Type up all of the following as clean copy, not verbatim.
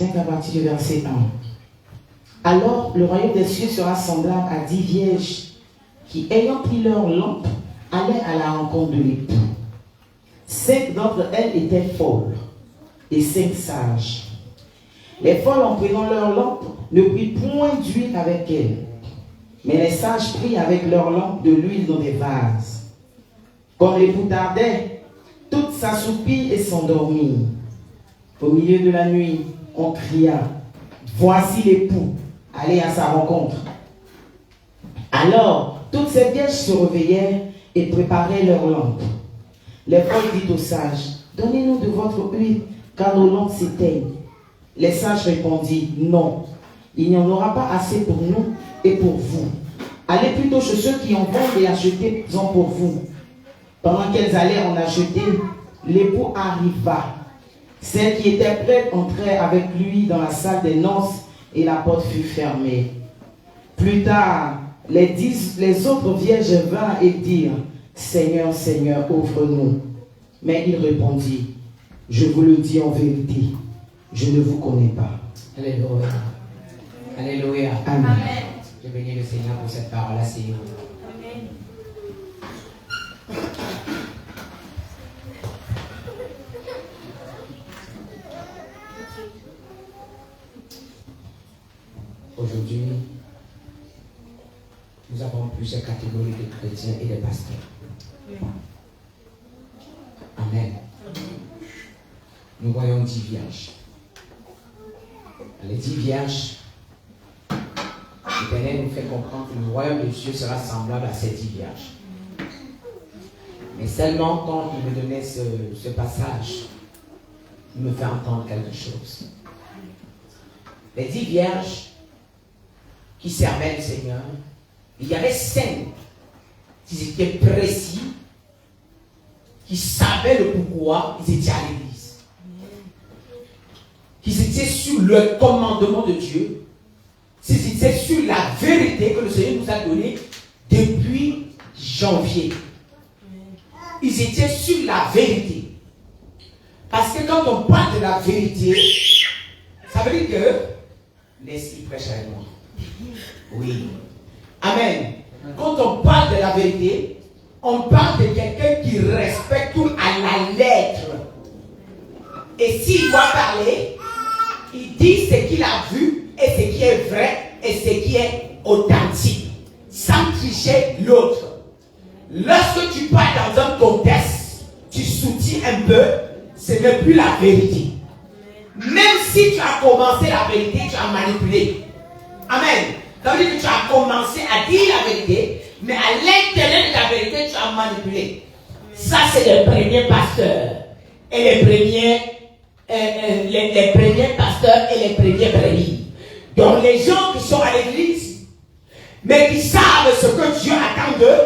tiens qu'à partir du verset 1. Alors le royaume des cieux sera semblable à 10 vierges qui, ayant pris leur lampe, allaient à la rencontre de l'époux. 5 d'entre elles étaient folles et 5 sages. Les folles, en prenant leur lampe, ne prirent point d'huile avec elles, mais les sages prirent avec leur lampe de l'huile dans des vases. Comme l'époux tardait, toutes s'assoupirent et s'endormirent. Au milieu de la nuit, on cria, « Voici l'époux, allez à sa rencontre. » Alors, toutes ces vierges se réveillèrent et préparaient leurs lampes. Les folles dirent aux sages, « Donnez-nous de votre huile, car nos lampes s'éteignent. » Les sages répondirent, « Non, il n'y en aura pas assez pour nous et pour vous. Allez plutôt chez ceux qui en vendent et achetez-en pour vous. » Pendant qu'elles allaient en acheter, l'époux arriva. Celles qui étaient prêtes entrèrent avec lui dans la salle des noces et la porte fut fermée. Plus tard, les autres vierges vinrent et dirent, « Seigneur, Seigneur, ouvre-nous. » Mais il répondit, « Je vous le dis en vérité, je ne vous connais pas. » Alléluia. Alléluia. Amen. Je bénis le Seigneur pour cette parole, Seigneur. Amen. Aujourd'hui, nous avons plusieurs catégories de chrétiens et de pasteurs. Amen. Nous voyons 10 vierges. Les 10 vierges, l'Éternel nous fait comprendre que le royaume de Dieu sera semblable à ces 10 vierges. Mais seulement quand il me donnait ce passage, il me fait entendre quelque chose. Les 10 vierges qui servaient le Seigneur, il y avait 5 qui étaient précis, qui savaient le pourquoi ils étaient à l'église, qui étaient sur le commandement de Dieu, qui étaient sur la vérité que le Seigneur nous a donnée depuis janvier. Ils étaient sur la vérité. Parce que quand on parle de la vérité, ça veut dire que l'Esprit prêche avec moi. Oui. Amen. Quand on parle de la vérité, on parle de quelqu'un qui respecte tout à la lettre. Et s'il doit parler, il dit ce qu'il a vu et ce qui est vrai et ce qui est authentique, sans tricher l'autre. Lorsque tu parles dans un contexte, tu soutiens un peu, ce n'est plus la vérité. Même si tu as commencé la vérité, tu as manipulé. Amen. Ça veut dire que tu as commencé à dire la vérité, mais à l'intérieur de la vérité, tu as manipulé. Ça, c'est les premiers pasteurs. Et les premiers pasteurs et les premiers brebis. Donc, les gens qui sont à l'église, mais qui savent ce que Dieu attend d'eux,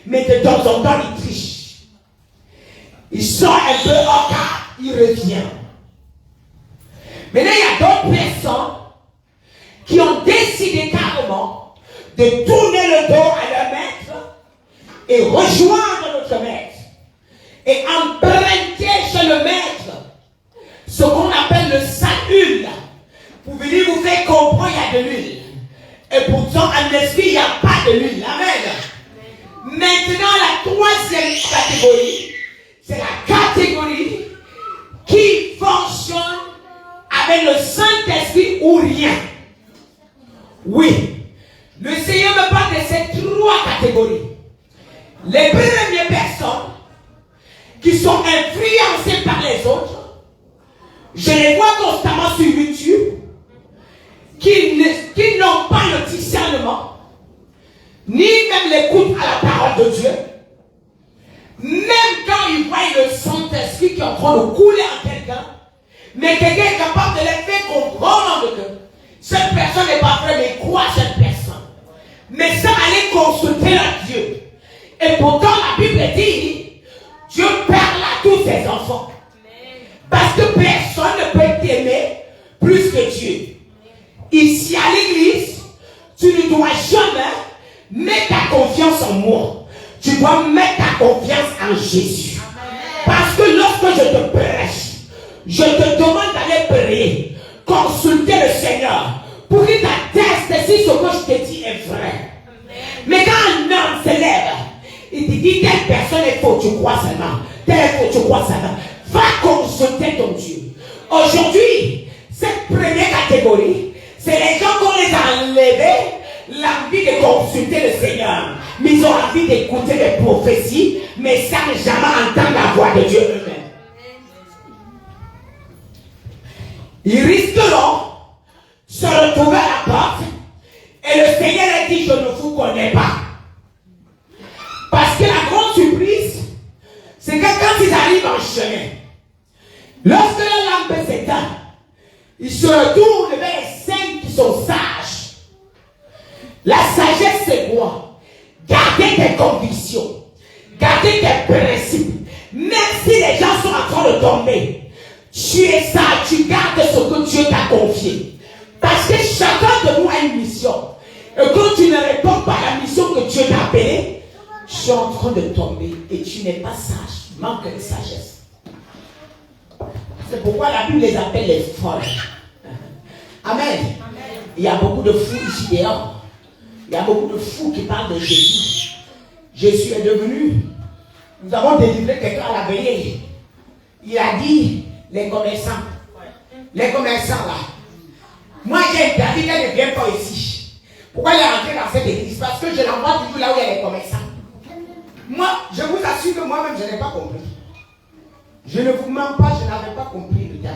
mais de temps en temps, ils trichent. Ils sont un peu hors cas, ils reviennent. Maintenant, il y a d'autres personnes qui ont décidé carrément de tourner le dos à leur maître et rejoindre notre maître et emprunter chez le maître ce qu'on appelle le salut. Pour venir vous faire comprendre qu'il y a de l'huile. Et pourtant, en esprit, il n'y a pas de l'huile. Amen. Maintenant, la troisième catégorie, c'est la catégorie qui fonctionne avec le Saint-Esprit ou rien. Oui, le Seigneur me parle de ces 3 catégories. Les premières personnes qui sont influencées par les autres, je les vois constamment sur YouTube, qui n'ont pas le discernement, ni même l'écoute à la parole de Dieu. Même quand ils voient le Saint-Esprit qui est en train de couler en quelqu'un, mais quelqu'un est capable de les faire comprendre que cette personne n'est pas vraie, mais croit cette personne. Mais ça allait consulter à Dieu. Et pourtant la Bible dit, Dieu parle à tous ses enfants. Parce que personne ne peut t'aimer plus que Dieu. Ici à l'église, tu ne dois jamais mettre ta confiance en moi. Tu dois mettre ta confiance en Jésus. Parce que lorsque je te prêche, je te demande d'aller prier. consulter le Seigneur pour qu'il t'atteste si ce que je te dis est vrai. Mais quand un homme se lève, il te dit telle personne est faux, tu crois seulement. Telle est faux, tu crois seulement. Va consulter ton Dieu. Aujourd'hui, cette première catégorie, c'est les gens qu'on les a enlevés l'envie de consulter le Seigneur. Mais ils ont envie d'écouter les prophéties, mais sans jamais entendre la voix de Dieu eux-mêmes. Ils risqueront de se retrouver à la porte et le Seigneur a dit: je ne vous connais pas. Parce que la grande surprise, c'est que quand ils arrivent en chemin, lorsque la lampe s'éteint, ils se retournent vers les saints qui sont sages. La sagesse, c'est quoi? Garder tes convictions, garder tes principes. Même si les gens sont en train de tomber, tu es sage, tu gardes ce que Dieu t'a confié. Parce que chacun de nous a une mission. Et quand tu ne réponds pas à la mission que Dieu t'a appelée, tu es en train de tomber et tu n'es pas sage. Manque de sagesse. C'est pourquoi la Bible les appelle les folles. Amen. Il y a beaucoup de fous ici dehors. Il y a beaucoup de fous qui parlent de Jésus. Jésus est devenu. Nous avons délivré quelqu'un à la veillée. Il a dit les commerçants. Les commerçants là. Moi j'ai interdit qu'elle ne vienne pas ici. Pourquoi elle est rentrée dans cette église? Parce que je l'envoie toujours là où il y a les commerçants. Moi, je vous assure que moi-même je n'ai pas compris. Je ne vous mens pas, je n'avais pas compris le terme.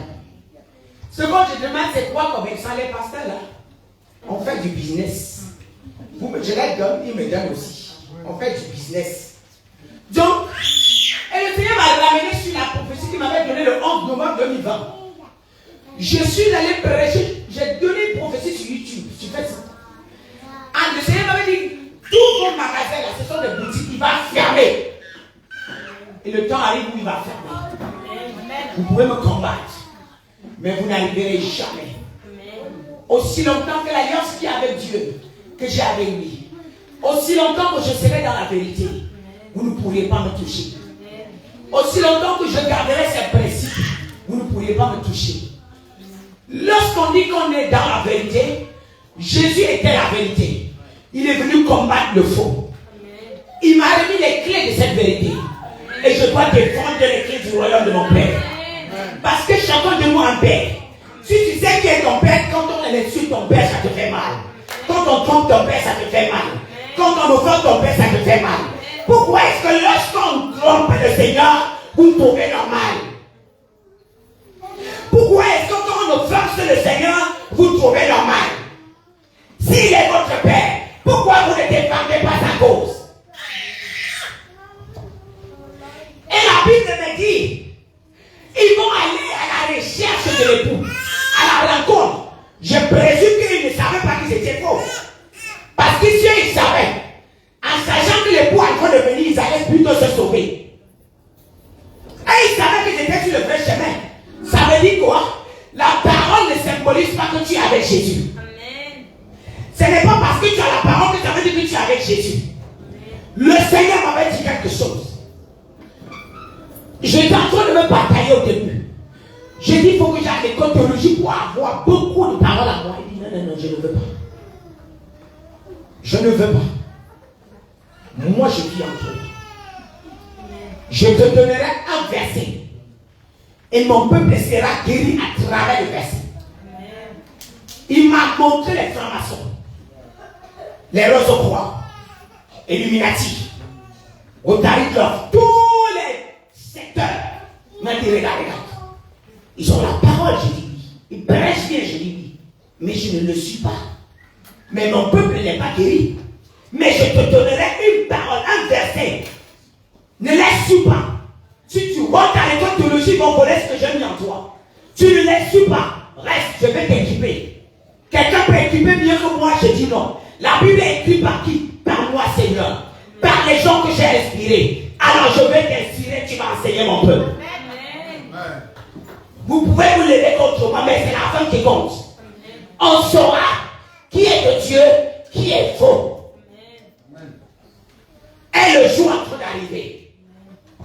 Ce que je demande, c'est quoi commerçants? Les pasteurs là? On fait du business. Je les donne, ils me donnent aussi. On fait du business. Donc, et le Seigneur m'a ramené sur la prophétie qu'il m'avait donnée le 11 novembre 2020. Je suis allé prêcher, j'ai donné une prophétie sur YouTube, sur Facebook. Et le Seigneur m'avait dit, tous vos magasins là, ce sont des boutiques, il va fermer. Et le temps arrive où il va fermer. Vous pouvez me combattre, mais vous n'arriverez jamais. Aussi longtemps que l'alliance qui est avec Dieu, que j'ai avec lui, aussi longtemps que je serai dans la vérité, vous ne pourrez pas me toucher. Aussi longtemps que je garderai ces principes, vous ne pourrez pas me toucher. Lorsqu'on dit qu'on est dans la vérité, Jésus était la vérité. Il est venu combattre le faux. Il m'a remis les clés de cette vérité. Et je dois défendre les clés du royaume de mon Père. Parce que chacun de nous a un Père. Si tu sais qui est ton Père, quand on insulte ton Père, ça te fait mal. Quand on trompe ton Père, ça te fait mal. Quand on offense ton Père, ça te fait mal. Pourquoi est-ce que lorsqu'on trompe le Seigneur, vous trouvez normal? Pourquoi est-ce que quand on offense le Seigneur, vous trouvez normal? S'il est votre Père, pourquoi vous ne défendez pas sa cause? Et la Bible me dit, ils vont aller à la recherche de l'époux, à la rencontre. Je présume qu'ils ne savaient pas qu'ils étaient faux. Parce que si ils savaient, en sachant que l'époux est en train de venir, ils allaient plutôt se sauver. Et ils savaient qu'ils étaient sur le vrai chemin. Ça veut dire quoi? La parole ne symbolise pas que tu es avec Jésus. Amen. Ce n'est pas parce que tu as la parole que ça veut dire que tu es avec Jésus. Amen. Le Seigneur m'avait dit quelque chose. J'étais en train de me batailler au début. J'ai dit, il faut que j'aille à l'école théologie pour avoir beaucoup de paroles à moi. Il dit, non, non, non, je ne veux pas. Je ne veux pas. Moi, je vis en toi. Je te donnerai un verset. Et mon peuple sera guéri à travers le verset. Il m'a montré les francs-maçons, les Rosecroix, Illuminati, Rotary Club, tous les secteurs. Il m'a dit, regarde. Ils ont la parole, je dis oui. Ils prêchent bien, je dis oui. Mais je ne le suis pas. Mais mon peuple n'est pas guéri. Mais je te donnerai une parole, un verset. Ne laisse pas. Si tu rentres à l'école théologie, ils vont connaître ce que j'ai mis en toi. Tu ne laisses pas. Reste, je vais t'équiper. Quelqu'un peut équiper mieux que moi, je dis non. La Bible est écrite par qui? Par moi, Seigneur. Par les gens que j'ai inspirés. Alors je vais t'inspirer, tu vas enseigner mon peuple. Amen. Vous pouvez vous lever contre moi, mais c'est la fin qui compte. On saura qui est de Dieu, qui est faux. Et le jour en train d'arriver.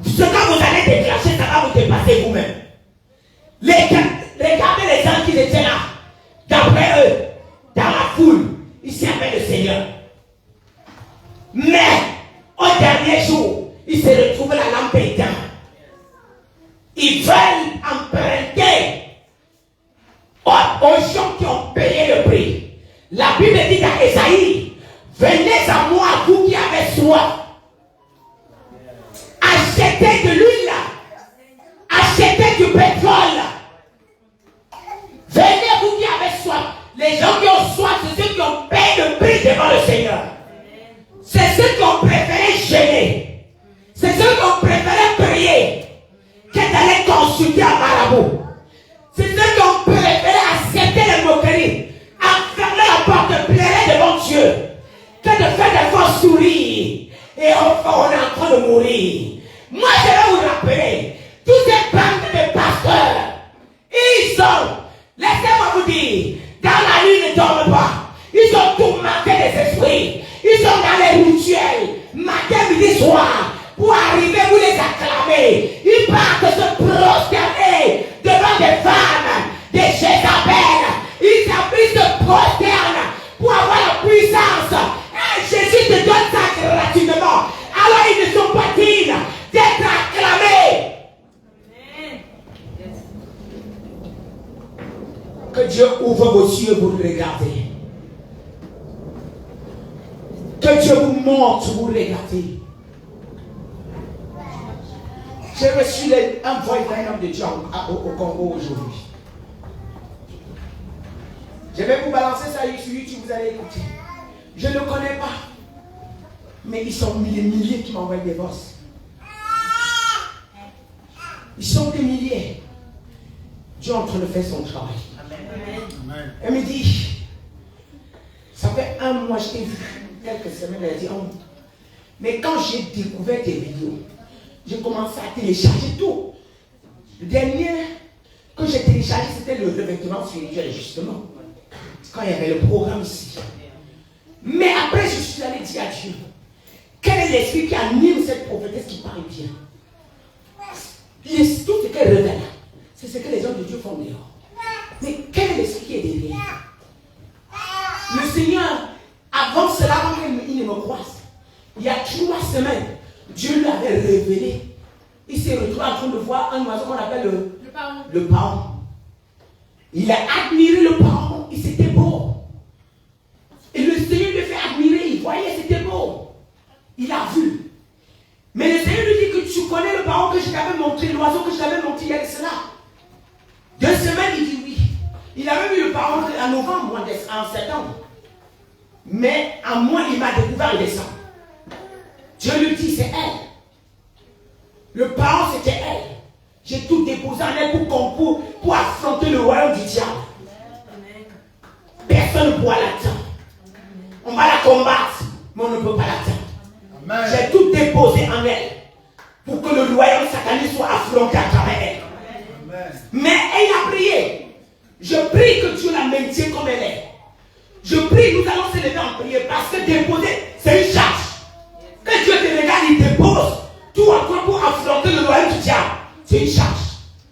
Ce que vous allez déclencher, ça va vous dépasser vous-même. Regardez les gens qui étaient là. D'après eux, dans la foule, ils servaient le Seigneur. Mais au dernier jour, ils se retrouvent la lampe éteinte. Ils veulent emprunter aux gens qui ont payé le prix. La Bible dit dans Ésaïe, venez à moi, vous qui avez soif. Achetez de l'huile, achetez du pétrole. Venez, vous qui avez soif. Les gens qui ont soif, c'est ceux qui ont payé le prix devant le Seigneur. C'est ceux qui ont préféré gêner. C'est ceux qui ont préféré prier que d'aller consulter un marabout. C'est ceux qui ont préféré accepter les moqueries, enfermer la porte, pleurer devant Dieu, que de faire des fausses sourires. Et enfin, on est en train de mourir. Moi, je vais vous rappeler, tous ces bandes de pasteurs, ils sont, laissez-moi vous dire, dans la nuit, ils ne dorment pas. Ils sont tourmentés des esprits. Ils sont dans les rituels, matin, midi, soir, pour arriver, vous les acclamer. Ils partent se prosterner devant des femmes, des Jézabel. Ils se prosternent pour avoir la puissance. Et Jésus te donne ça gratuitement. Alors ils ne sont pas dignes d'être acclamés. Que Dieu ouvre vos yeux pour regarder. Que Dieu vous montre, vous regardez. J'ai reçu un voyage d'un homme de Dieu au Congo aujourd'hui. Je vais vous balancer ça sur YouTube, vous allez écouter. Je ne connais pas. Mais ils sont des milliers qui m'envoient des voix. Ils sont des milliers. Dieu est en train de faire son travail. Amen. Elle me dit, ça fait un mois, je t'ai vu. Quelques semaines, elle a dit, oh. Mais quand j'ai découvert tes vidéos, j'ai commencé à télécharger tout. Le dernier que j'ai téléchargé, c'était le revêtement spirituel, justement. Quand il y avait le programme ici. Mais après, je suis allé dire à Dieu, quel est l'esprit qui anime cette prophétesse qui parle bien? Tout ce qu'elle révèle, c'est ce que les hommes de Dieu font dehors. Mais quel est l'esprit qui est derrière? Le Seigneur, avant cela, avant qu'il ne me croise, il y a 3 semaines, Dieu lui avait révélé. Il s'est retrouvé en train de voir un oiseau qu'on appelle le paon. Il a admiré le paon, et c'était beau. Et le Seigneur lui fait admirer, il voyait, c'était beau. Il a vu. Mais le Seigneur lui dit que tu connais le paon que je t'avais montré, l'oiseau que je t'avais montré hier et cela. 2 semaines, il dit oui. Il avait vu le paon en novembre, en septembre. Mais en moi, il m'a découvert en décembre. Dieu lui dit, c'est elle. Le paon, c'était elle. J'ai tout déposé en elle pour affronter le royaume du diable. Personne ne pourra l'atteindre. On va la combattre, mais on ne peut pas l'atteindre. J'ai tout déposé en elle pour que le royaume satanique soit affronté à travers elle. Amen. Mais elle a prié. Je prie que Dieu la maintienne comme elle est. Je prie, nous allons se lever en prière parce que déposer, c'est une charge. Que Dieu te regarde, il dépose tout encore pour affronter le royaume du diable. C'est une charge.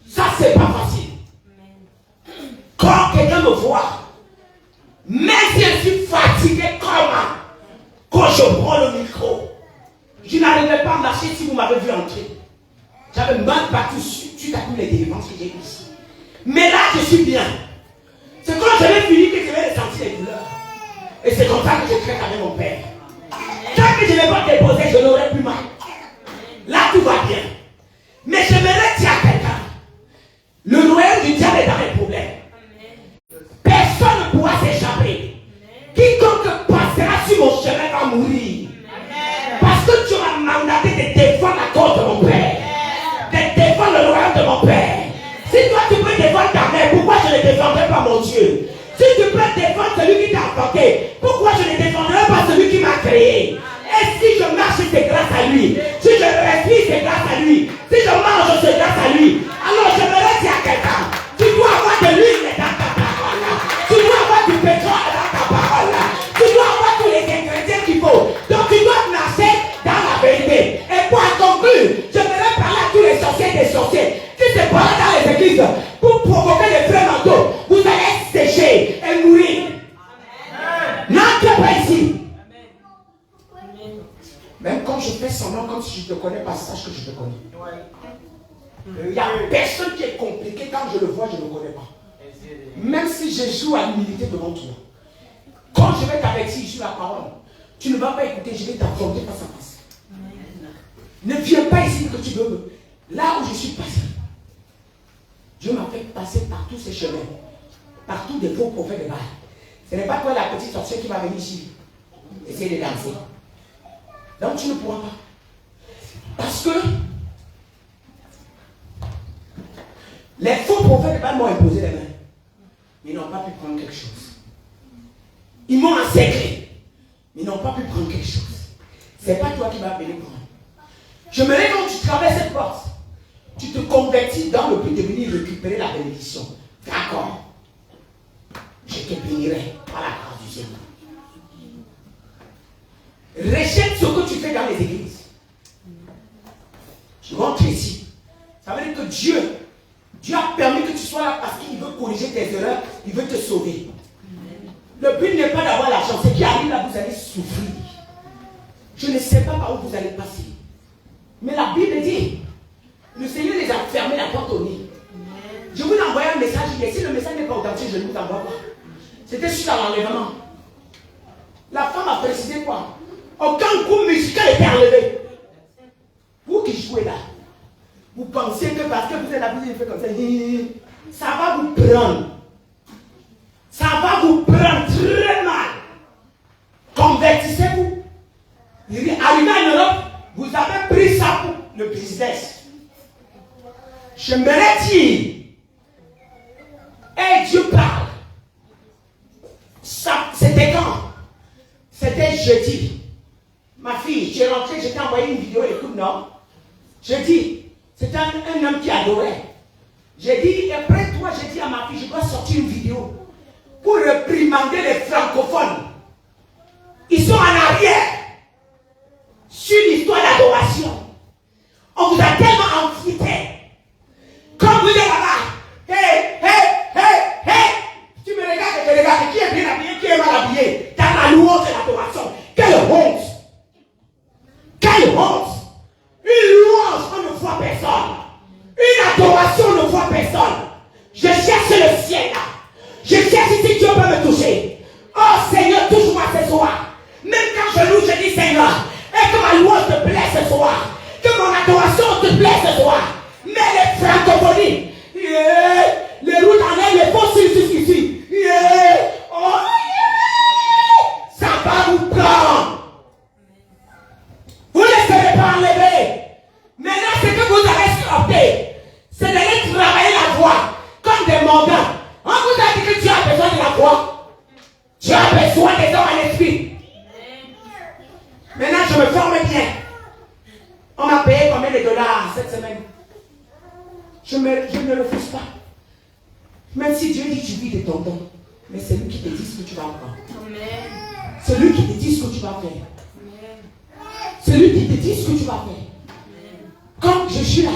Ça, c'est pas facile. Quand quelqu'un me voit, même si je suis fatigué quand je prends le micro, je n'arrivais pas à marcher si vous m'avez vu entrer. J'avais mal partout suite à tous les délivrances que j'ai eues ici. Mais là, je suis bien. C'est quand je vais finir que je vais ressentir les douleurs. Et c'est comme ça que je traite avec mon père. Tant que je n'ai pas déposé, je n'aurais plus mal. Là, tout va bien. Mais j'aimerais dire à quelqu'un, le royaume du diable est dans les problèmes. Personne ne pourra s'échapper. Quiconque passera sur mon chemin va mourir. Parce que tu m'as mandaté de défendre la cause de mon père. De défendre le royaume de mon père. Si toi tu peux défendre ta mère, pourquoi je ne défendrai pas mon Dieu? Si tu peux défendre celui qui t'a apporté, pourquoi je ne défendrai pas celui qui m'a créé? Et si je marche, c'est grâce à lui. Si je respire, c'est grâce à lui. Si je mange, c'est grâce à lui. Alors je me laisse à quelqu'un. Tu dois avoir de l'huile dans ta parole. Tu dois avoir du pétrole dans ta parole. Tu dois avoir tous les ingrédients qu'il faut. Donc tu dois marcher dans la vérité. Et pour conclure, je voudrais parler à tous les sorciers des sorciers qui se parlent dans les églises pour provoquer les frères mentaux. Vous allez sécher et je fais semblant comme si je ne te connais pas, sache que je te connais. Il n'y a personne qui est compliqué. Quand je le vois, je ne le connais pas. Même si je joue à l'humilité devant toi. Quand je vais t'avertir sur la parole, tu ne vas pas écouter, je vais t'affronter face à face. Ne viens pas ici que tu veux. Là où je suis passé, Dieu m'a fait passer par tous ces chemins, par tous des faux prophètes de Baal. Ce n'est pas toi la petite sorcière qui va venir ici, essayer de danser. Donc tu ne pourras pas. Parce que les faux prophètes de Baal m'ont imposé les mains. Ils n'ont pas pu prendre quelque chose. Ils m'ont encerclé. Mais ils n'ont pas pu prendre quelque chose. Ce n'est pas toi qui vas venir prendre. Je me lève quand tu traverses cette porte. Tu te convertis dans le but de venir récupérer la bénédiction. D'accord. Je te bénirai par la grâce du Seigneur. Rejette ce que tu fais dans les églises. Tu rentres ici. Ça veut dire que Dieu a permis que tu sois là parce qu'il veut corriger tes erreurs, il veut te sauver. Le but n'est pas d'avoir l'argent, c'est qui arrive là, vous allez souffrir. Je ne sais pas par où vous allez passer. Mais la Bible dit, le Seigneur les a fermés la porte au nid. Je vous ai envoyé un message hier. Si le message n'est pas authentique, je ne vous envoie pas. C'était suite à l'enlèvement. La femme a précisé quoi? Aucun coup musical était enlevé. Vous qui jouez là, vous pensez que parce que vous êtes là, vous avez fait comme ça, ça va vous prendre. Ça va vous prendre très mal. Convertissez-vous. Arrivez en Europe, vous avez pris ça pour le business. J'aimerais dire, et Dieu parle. C'était quand? C'était jeudi. Ma fille, j'ai rentré, je t'ai envoyé une vidéo, écoute, non? Jeudi, c'était un homme qui adorait. J'ai dit, après toi, j'ai dit à ma fille, je dois sortir une vidéo pour réprimander les francophones. Ils sont en arrière sur l'histoire d'adoration. On vous a tellement enfouté. Quand vous êtes là-bas, hey, tu me regardes, je te regarde. Qui est bien habillé, qui est mal habillé? Dans la louange et l'adoration. Quelle honte! Quelle honte! Une louange, on ne voit personne. Une adoration, on ne voit personne. Je cherche le ciel là. Je cherche si Dieu peut me toucher. Oh Seigneur, touche-moi ce soir. Même quand je loue, je dis Seigneur, et que ma louange te plaît ce soir. Que mon adoration te plaît ce soir. Mais les francophonies, les routes en l'air, les faux jusqu'ici. Oh, ça va vous prendre. Vous ne serez pas enlever. Maintenant, ce que vous avez opté, c'est d'aller travailler la voix comme des mandats. On vous a dit que tu as besoin de la voix. Tu as besoin des hommes à l'esprit. Maintenant, je me forme bien. On m'a payé combien de dollars cette semaine? Je ne refuse pas. Même si Dieu dit que tu vis de ton temps, mais c'est lui qui te dit ce que tu vas faire. C'est lui qui te dit ce que tu vas faire. C'est lui qui te dit ce que tu vas faire. Quand je suis là,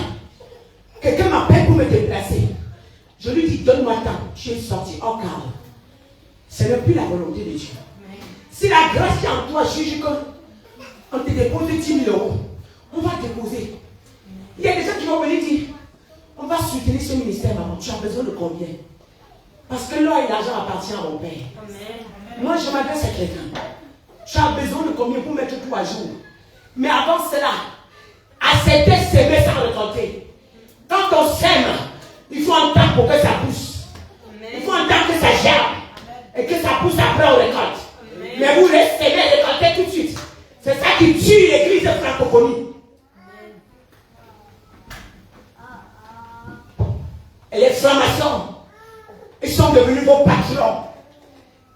quelqu'un m'appelle pour me déplacer. Je lui dis, donne-moi temps. Tu es sorti en calme. Ce n'est plus la volonté de Dieu. Si la grâce qui est en toi juge qu'on te dépose 10 000 euros, on va déposer. Il y a des gens qui vont venir dire, on va soutenir ce ministère, maman. Tu as besoin de combien? Parce que l'or et l'argent appartient à mon Père. Moi, je m'adresse à quelqu'un. Tu as besoin de combien pour mettre tout à jour? Mais avant cela, accepter s'aimer sans récolter. Quand on s'aime, il faut un temps pour que ça pousse. Il faut un temps que ça germe. Et que ça pousse après on récolte. Mais vous laissez s'aimer et récolter tout de suite. C'est ça qui tue l'église de francophonie. Et les francs-maçons, ils sont devenus vos patrons.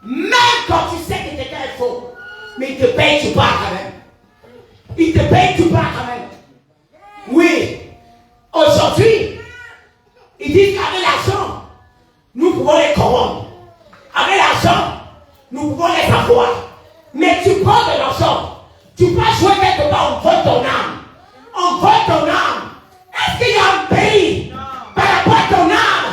Même quand tu sais que quelqu'un est faux, mais il te paye, tu pars quand même. Il te paye, tu pars quand même. Oui, aujourd'hui, ils disent qu'avec l'argent, nous pouvons les corrompre. Avec l'argent, nous pouvons les avoir. Mais tu prends de l'argent, tu peux jouer quelque part, on vole ton âme. On vole ton âme. Est-ce qu'il y a un pays par rapport à ton âme,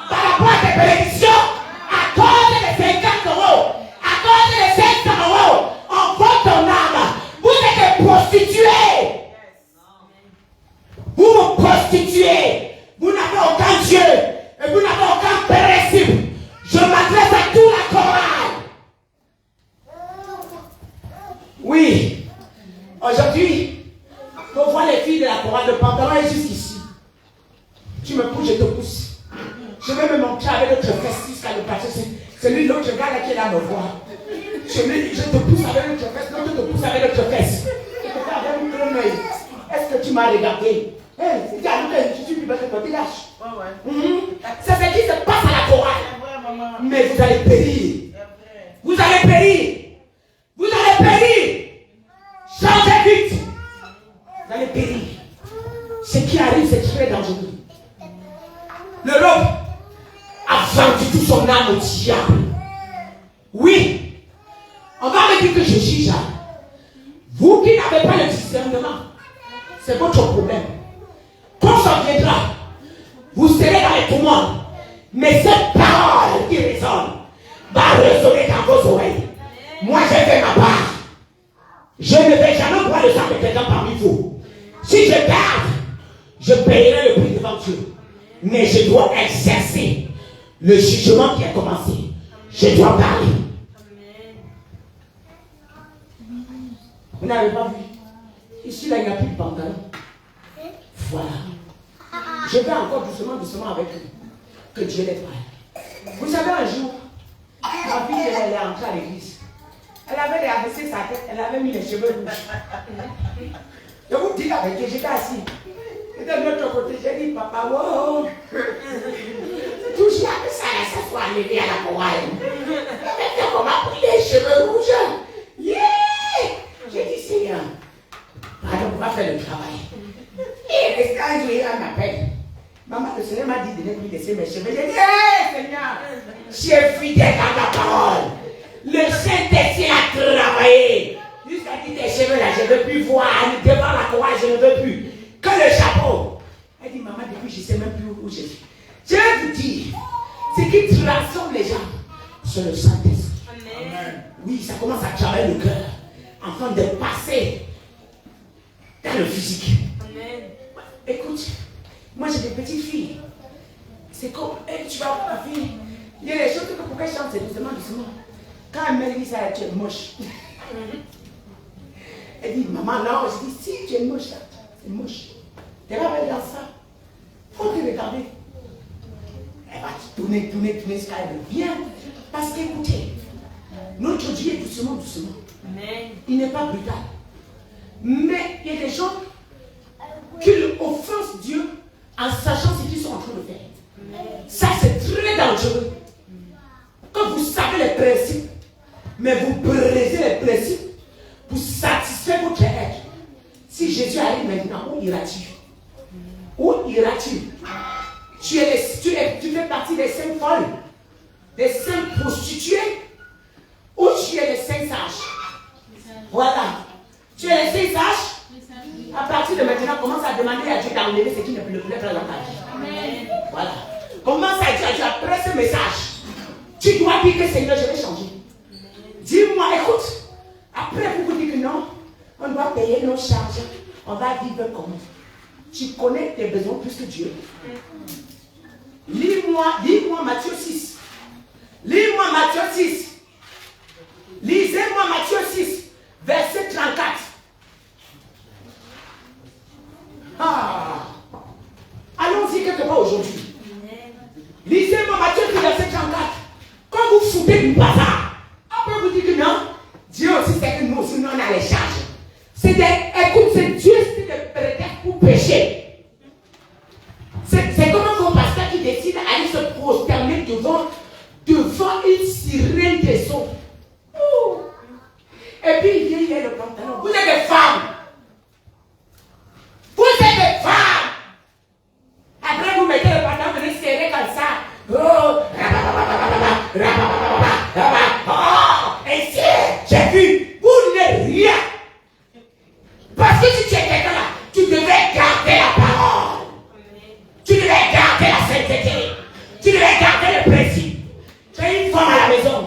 par rapport à tes bénédictions, à cause des 50 euros, à cause des 500 euros, on vole ton âme. Vous êtes des prostituées. Celui l'autre gars là qui est là me voit. Je te pousse avec l'autre fesse, l'autre te pousse avec l'autre fesse. Je te fais avec un clin d'œil. Est-ce que tu m'as regardé? Si tu as lu que je suis plus belle que toi, tu lâches. C'est ce qui se passe à la chorale. Mais vous allez périr. Vous allez périr. Vous allez périr. Changez vite. Vous allez périr. Ce qui arrive, c'est très dangereux. L'Europe a vendu tout son âme au diable. Oui. On va me dire que je juge. Vous qui n'avez pas le discernement, c'est votre problème. Quand ça viendra, vous serez dans les tourments. Mais cette parole qui résonne va résonner dans vos oreilles. Moi, j'ai fait ma part. Je ne vais jamais boire le sang de quelqu'un parmi vous. Si je garde, je payerai le prix devant Dieu. Mais je dois exercer le jugement qui a commencé. Je dois parler. Vous n'avez pas vu? Ici, là, il n'y a plus de pantalon. Voilà. Je vais encore doucement avec eux. Que Dieu les parle. Vous savez, un jour, ma fille, elle est entrée à l'église. Elle avait abaissé sa tête, elle avait mis les cheveux rouges. Je vous dis la vérité, j'étais assis. J'étais de l'autre côté, j'ai dit, papa, wow. Touche là, que ça soit arrivé à la chorale. Maintenant, on m'a pris les cheveux rouges. Yeah! J'ai dit, Seigneur, pardon, on va faire le travail. Et resté un jour, elle m'appelle. Maman, le Seigneur m'a dit de ne plus laisser mes cheveux. J'ai dit, hé, Seigneur, je suis fidèle à ta parole. Le Saint-Esprit a travaillé. Jusqu'à dire tes cheveux là, je ne veux plus voir. Devant la chorale, je ne veux plus. Que le chapeau. Elle dit, maman, depuis, je ne sais même plus où je suis. Je vais vous dire, ce qui transforme les gens, c'est le Saint-Esprit. Amen. Oui, ça commence à travailler le cœur. Afin de passer dans le physique. Amen. Écoute, moi j'ai des petites filles. C'est comme, tu vas voir ta fille. Il y a des choses que pour qu'elle chante, c'est doucement. Quand elle me dit ça, tu es moche. Elle dit, maman, non. Je dis, si tu es moche, c'est moche. Tu vas aller dans ça. Faut te regarder. Elle va tourner jusqu'à elle vient. Parce qu'écoutez, notre Dieu est doucement. Amen. Il n'est pas brutal. Mais il y a des gens qui offensent Dieu en sachant ce qu'ils sont en train de faire. Amen. Ça, c'est très dangereux. Quand vous savez les principes, mais vous brisez les principes pour satisfaire votre être. Si Jésus arrive maintenant, où ira-tu? Où ira-tu? Tu fais partie des 5 folles, des 5 prostituées, ou tu es les 5 sages? Voilà. Tu es les 5 sages. À partir de maintenant, commence à demander à Dieu d'enlever ce qui ne peut plus faire dans ta vie. Amen. Voilà. Commence à dire à Dieu, après ce message, tu dois dire que Seigneur, je vais changer. Dis-moi, écoute. Après, vous dites que non, on doit payer nos charges. On va vivre comment? Tu connais tes besoins plus que Dieu. Lis-moi Matthieu 6. Lis-moi Matthieu 6. Lisez-moi Matthieu 6, verset 34. Allons-y quelque part aujourd'hui. Lisez-moi Matthieu 6, verset 34. Quand vous foutez du bazar, après vous dites que non, Dieu aussi sait que nous aussi, nous on a les charges. Écoute, c'est Dieu qui te prétexte pour pécher. C'est comme un bon pasteur qui décide d'aller se prosterner devant une sirène des eaux. Et puis il vient le pantalon. Vous êtes des femmes. Vous êtes des femmes. Après vous mettez le pantalon, vous venez serrer comme ça. Ici, j'ai vu, vous n'êtes rien. Parce que si tu es quelqu'un là, tu devais garder la parole. Tu devais garder la sainteté. Tu devais garder le principe. Tu es une femme à la maison,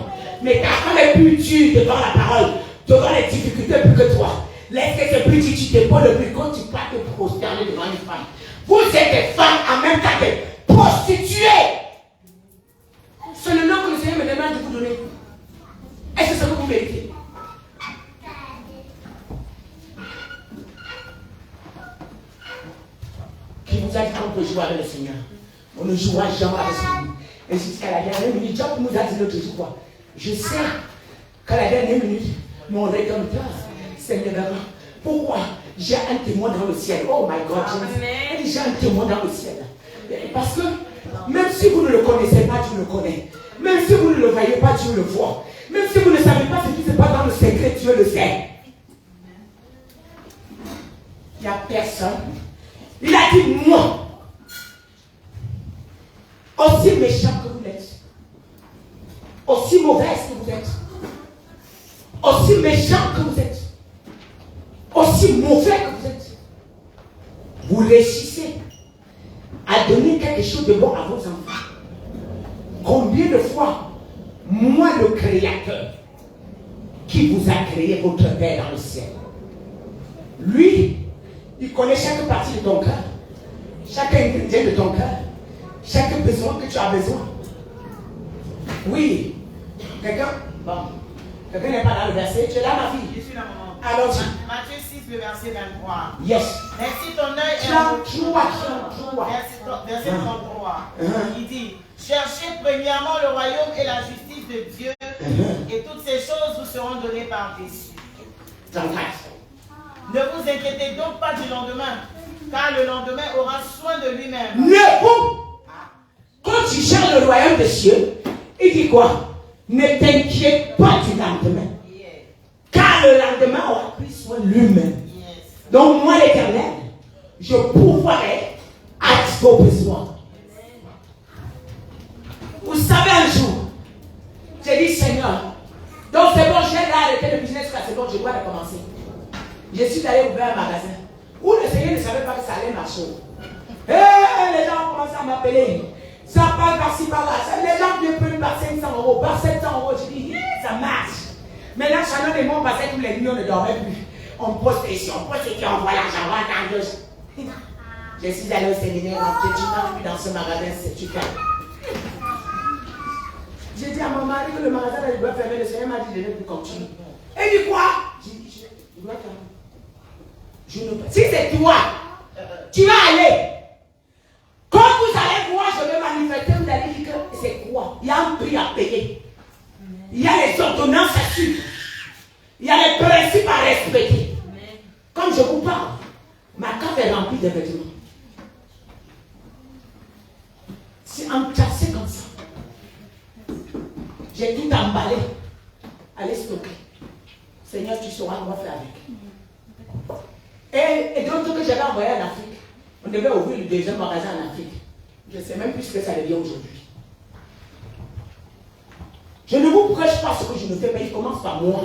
mais ta femme est plus dure devant la parole, devant les difficultés plus que toi. Laisse que c'est plus dur, tu t'épaules le plus quand tu pars te prosterner devant une femme. Vous êtes des femmes en même temps que prostituées. C'est le nom que le Seigneur me demande de vous donner. Est-ce que c'est ce que vous méritez? Qui vous a dit qu'on peut jouer avec le Seigneur? On ne jouera jamais avec lui. Et jusqu'à la dernière minute, Job nous a dit l'autre jour quoi. Je sais qu'à la dernière minute, mon Rédempteur, Seigneur, pourquoi j'ai un témoin dans le ciel? Oh my God, j'ai un témoin dans le ciel. Parce que même si vous ne le connaissez pas, Dieu le connaît. Même si vous ne le voyez pas, Dieu le voit. Même si vous ne savez pas ce qui se passe dans le secret, Dieu le sait. Il n'y a personne. Il a dit moi. Aussi méchant que vous êtes. Aussi mauvaise que vous êtes. Aussi méchant que vous êtes. Aussi mauvais que vous êtes. Vous réussissez à donner quelque chose de bon à vos enfants. Combien de fois, moi le Créateur, qui vous a créé votre Père dans le ciel, lui, il connaît chaque partie de ton cœur, chaque ingrédient de ton cœur, chaque besoin que tu as besoin. Oui. Quelqu'un? Bon. Quelqu'un n'est pas dans le verset. Tu es là, ma fille? Je suis là, maman. Alors, Matthieu 6, le verset 23. yes. Ainsi ton œil est verset 33. Il dit, cherchez premièrement le royaume et la justice de Dieu, et toutes ces choses vous seront données par-dessus. Ne vous inquiétez donc pas du lendemain, car le lendemain aura soin de lui-même. Quand tu cherches le royaume des cieux, il dit quoi? Ne t'inquiète pas du lendemain. Car le lendemain aura pris soin de lui-même. Donc moi l'Éternel, je pourvoirai à vos besoins. Vous savez un jour, j'ai dit Seigneur, donc c'est bon, j'ai arrêté le business, c'est bon, je dois recommencer. Je suis allé ouvrir un magasin où le Seigneur ne savait pas que ça allait marcher. Les gens ont commencé à m'appeler. Ça parle par-ci, par-là. Les gens viennent plus par 500 €, par 700 €. Je dis, ça marche. Maintenant, Chanel et moi, parce que tous les nuits, on ne dormait plus. On poste ici, on voit l'argent, on va dans deux. Je suis allé au séminaire, je dis, non, dans ce magasin, c'est du calme. J'ai dit à mon mari que le magasin, il doit fermer. Le Seigneur m'a dit, je ne vais plus continuer. Et dit quoi? J'ai dit, je dois fermer. Si c'est toi, tu vas aller. Quand vous allez voir, je vais manifester, vous allez dire que c'est quoi? Il y a un prix à payer. Il y a les ordonnances à suivre. Il y a les principes à respecter. Comme je vous parle, ma cave est remplie de vêtements. C'est entassé comme ça. J'ai tout emballé. Allez stocker. Seigneur, tu sauras quoi faire avec. Et donc, que j'avais envoyé en Afrique, on devait ouvrir le deuxième magasin en Afrique. Je ne sais même plus ce que ça devient aujourd'hui. Je ne vous prêche pas ce que je ne fais, mais il commence par moi.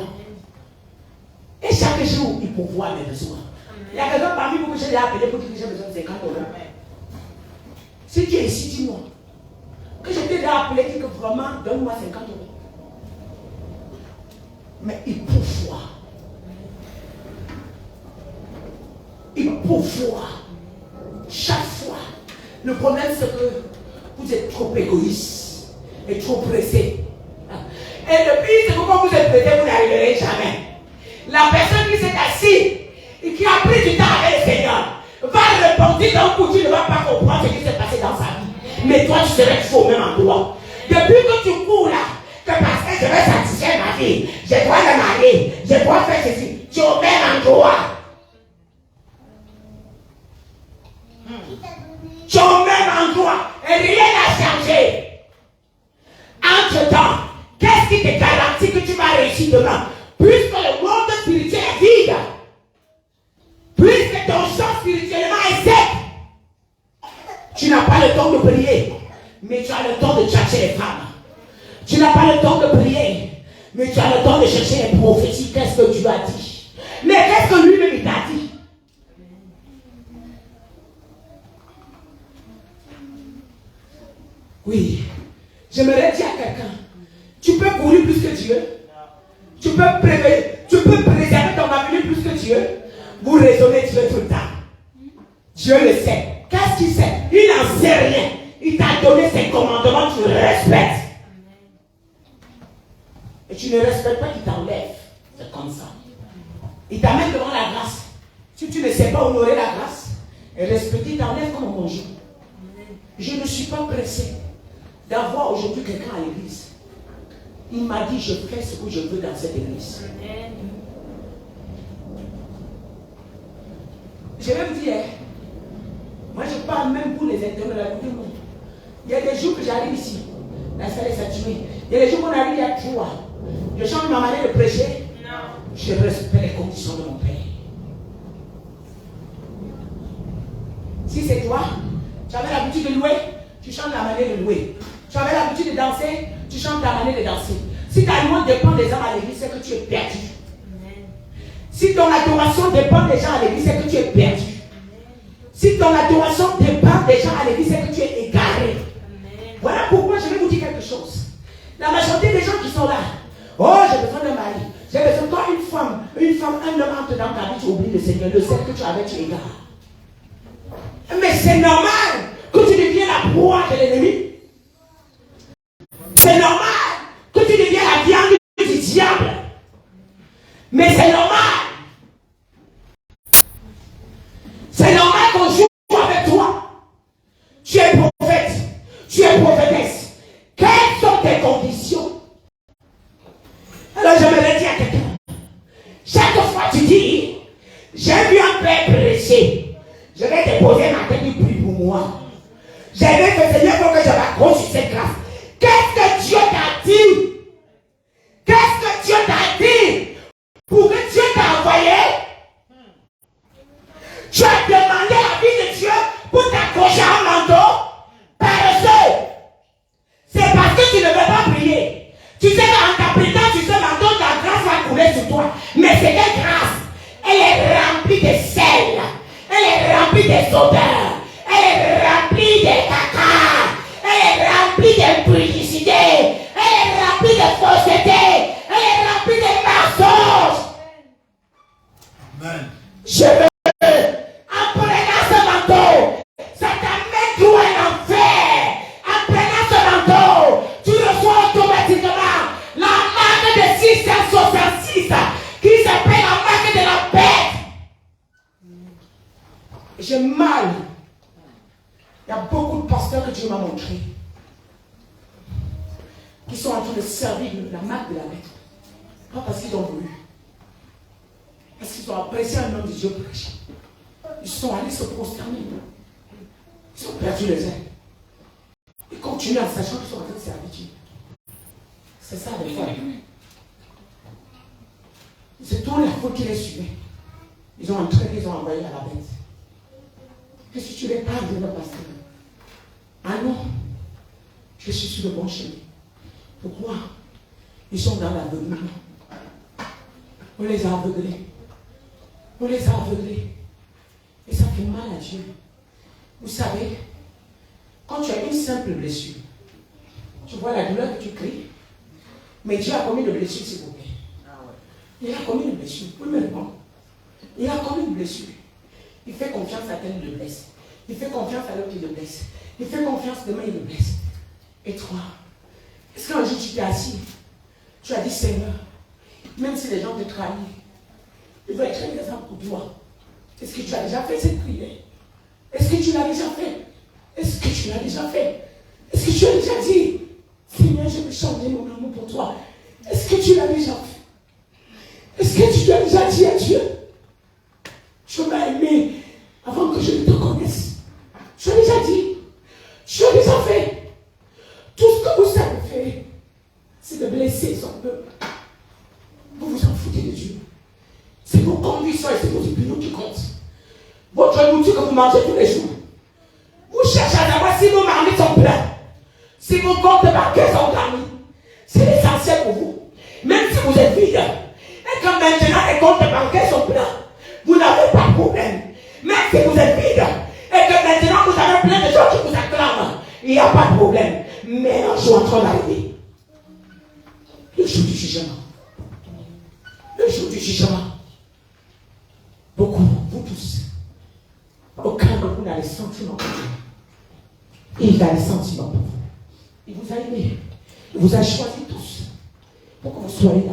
Et chaque jour, il pourvoit mes besoins. Il y a quelqu'un parmi vous que j'ai appelé pour dire que j'ai besoin de 50 €. Si tu es ici, dis-moi. Que je t'ai appelé, dis que vraiment, donne-moi 50 €. Mais il pourvoit. Il pourvoit. Chaque fois. Le problème, c'est que vous êtes trop égoïste et trop pressé. Et le pire, c'est que quand vous êtes pressé, vous n'arriverez jamais. La personne qui s'est assise et qui a pris du temps avec le Seigneur va répondre d'un coup, tu ne vas pas comprendre ce qui s'est passé dans sa vie. Mais toi, tu serais toujours au même endroit. Depuis que tu cours là, que parce que je vais satisfaire ma vie, je dois me marier, je dois faire ceci, tu es au même endroit. Tu es au même endroit et rien n'a changé. Entre-temps, qu'est-ce qui te garantit que tu vas réussir demain? Puisque le monde spirituel est vide, puisque ton champ spirituellement est sec, tu n'as pas le temps de prier, mais tu as le temps de chercher les femmes. Tu n'as pas le temps de prier, mais tu as le temps de chercher les prophéties. Qu'est-ce que Dieu a dit? Mais qu'est-ce que lui-même il t'a dit? Oui, j'aimerais dire à quelqu'un, tu peux courir plus que Dieu. Tu peux préserver ton avenir plus que Dieu. Vous raisonnez Dieu tout le temps. Dieu le sait. Qu'est-ce qu'il sait? Il n'en sait rien. Il t'a donné ses commandements, tu le respectes. Et tu ne respectes pas, il t'enlève. C'est comme ça. Il t'amène devant la grâce. Si tu ne sais pas honorer la grâce et respecter, il t'enlève comme un bonjour. Je ne suis pas pressé. d'avoir aujourd'hui quelqu'un à l'église. Il m'a dit, je fais ce que je veux dans cette église. Je vais vous dire, moi je parle même pour les internes de la côté du monde. Il y a des jours que j'arrive ici, la salle est saturée. Il y a des jours qu'on arrive, il y a 3. Je change ma manière de prêcher. Non. Je respecte les conditions de mon père. Si c'est toi, tu avais l'habitude de louer, tu changes la manière de louer. Tu avais l'habitude de danser, tu changes ta manière de danser. Si ta louange dépend des gens à l'église, c'est que tu es perdu. Si ton adoration dépend des gens à l'église, c'est que tu es perdu. Si ton adoration dépend des gens à l'église, c'est que tu es égaré. Voilà pourquoi je vais vous dire quelque chose. La majorité des gens qui sont là, oh, j'ai besoin d'un mari. J'ai besoin, toi, une femme, un homme entre dans ta vie, tu oublies le Seigneur, le seul que tu avais, tu égares. Mais c'est normal que tu deviens la proie de l'ennemi. C'est normal que tu deviens la viande du diable. Mais c'est normal. C'est normal qu'on joue avec toi. Tu es prophète. Tu es prophétesse. Quelles sont tes conditions? Alors j'aimerais dire à quelqu'un. Chaque fois tu dis, j'ai vu un père prêcher. Je vais te poser ma tête, tu prie pour moi. J'ai vu que Seigneur faut que je m'accroche sur cette grâce. Qu'est-ce que Dieu t'a dit? Qu'est-ce que Dieu t'a dit? Pour que Dieu t'a envoyé? Tu as demandé la vie de Dieu pour t'accrocher à un manteau? Paresseux. C'est parce que tu ne veux pas prier. Tu sais qu'en t'appliquant sur ce manteau, ta grâce va couler sur toi. Mais cette grâce, elle est remplie de sel. Elle est remplie des odeurs. Elle est remplie de caca. Elle est remplie de publicité. Elle est remplie de fausseté. Elle est remplie de mensonges. Amen. Je veux, en prenant ce manteau, ça t'amène tout un enfer. En prenant ce manteau, tu reçois automatiquement la marque de 666 qui s'appelle la marque de la paix. J'ai mal. Il y a beaucoup de pasteurs que Dieu m'a montré qui sont en train de servir la marque de la bête. Pas parce qu'ils ont voulu. Parce qu'ils ont apprécié un homme de Dieu prêcher. Ils sont allés se prosterner. Ils ont perdu les ailes. Ils continuent en sachant qu'ils sont en train de servir Dieu. C'est ça les fois. C'est toute la faute qui les suivait. Ils ont entraîné, ils ont envoyé à la bête. Et si tu les parles de nos pasteurs, ah non, je suis sur le bon chemin. Pourquoi? Ils sont dans l'aveuglement. On les a aveuglés. On les a aveuglés. Et ça fait mal à Dieu. Vous savez, quand tu as une simple blessure, tu vois la douleur que tu cries, mais Dieu a combien de blessures, s'il vous plaît? Il a combien de blessures? Vous me répondez. Il a combien de blessures? Il fait confiance à tel, il le blesse. Il fait confiance à l'autre, il le blesse. Il fait confiance demain, il le blesse. Et toi, est-ce qu'un jour tu t'es assis, tu as dit Seigneur, même si les gens te trahissent, il va être un exemple pour toi. Est-ce que tu as déjà fait cette prière? Est-ce que tu l'as déjà fait? Est-ce que tu l'as déjà fait? Est-ce que tu as déjà dit Seigneur, je veux changer mon amour pour toi? Est-ce que tu l'as déjà fait? Est-ce que tu as déjà dit à Dieu, tu m'as aimé avant que je ne te connaisse? Tu as déjà dit, tu as déjà fait. Tout ce que vous savez faire, c'est de blesser son peuple. Vous vous en foutez de Dieu. C'est vos convictions et c'est vos opinions qui comptent. Votre nourriture que vous mangez tous les jours. Vous cherchez à savoir si vos marmites sont pleins, si vos comptes bancaires sont garnis. C'est l'essentiel pour vous. Même si vous êtes vide, et quand maintenant les comptes bancaires sont pleins, vous n'avez pas de problème. Même si vous êtes vide, et que maintenant vous avez plein de gens qui vous acclament, il n'y a pas de problème. Mais un jour en train d'arriver, le jour du jugement. Le jour du jugement. Beaucoup, vous tous, aucun de vous n'a les sentiments pour vous. Il a les sentiments pour vous. Il vous a aimé. Il vous a choisi tous pour que vous soyez là.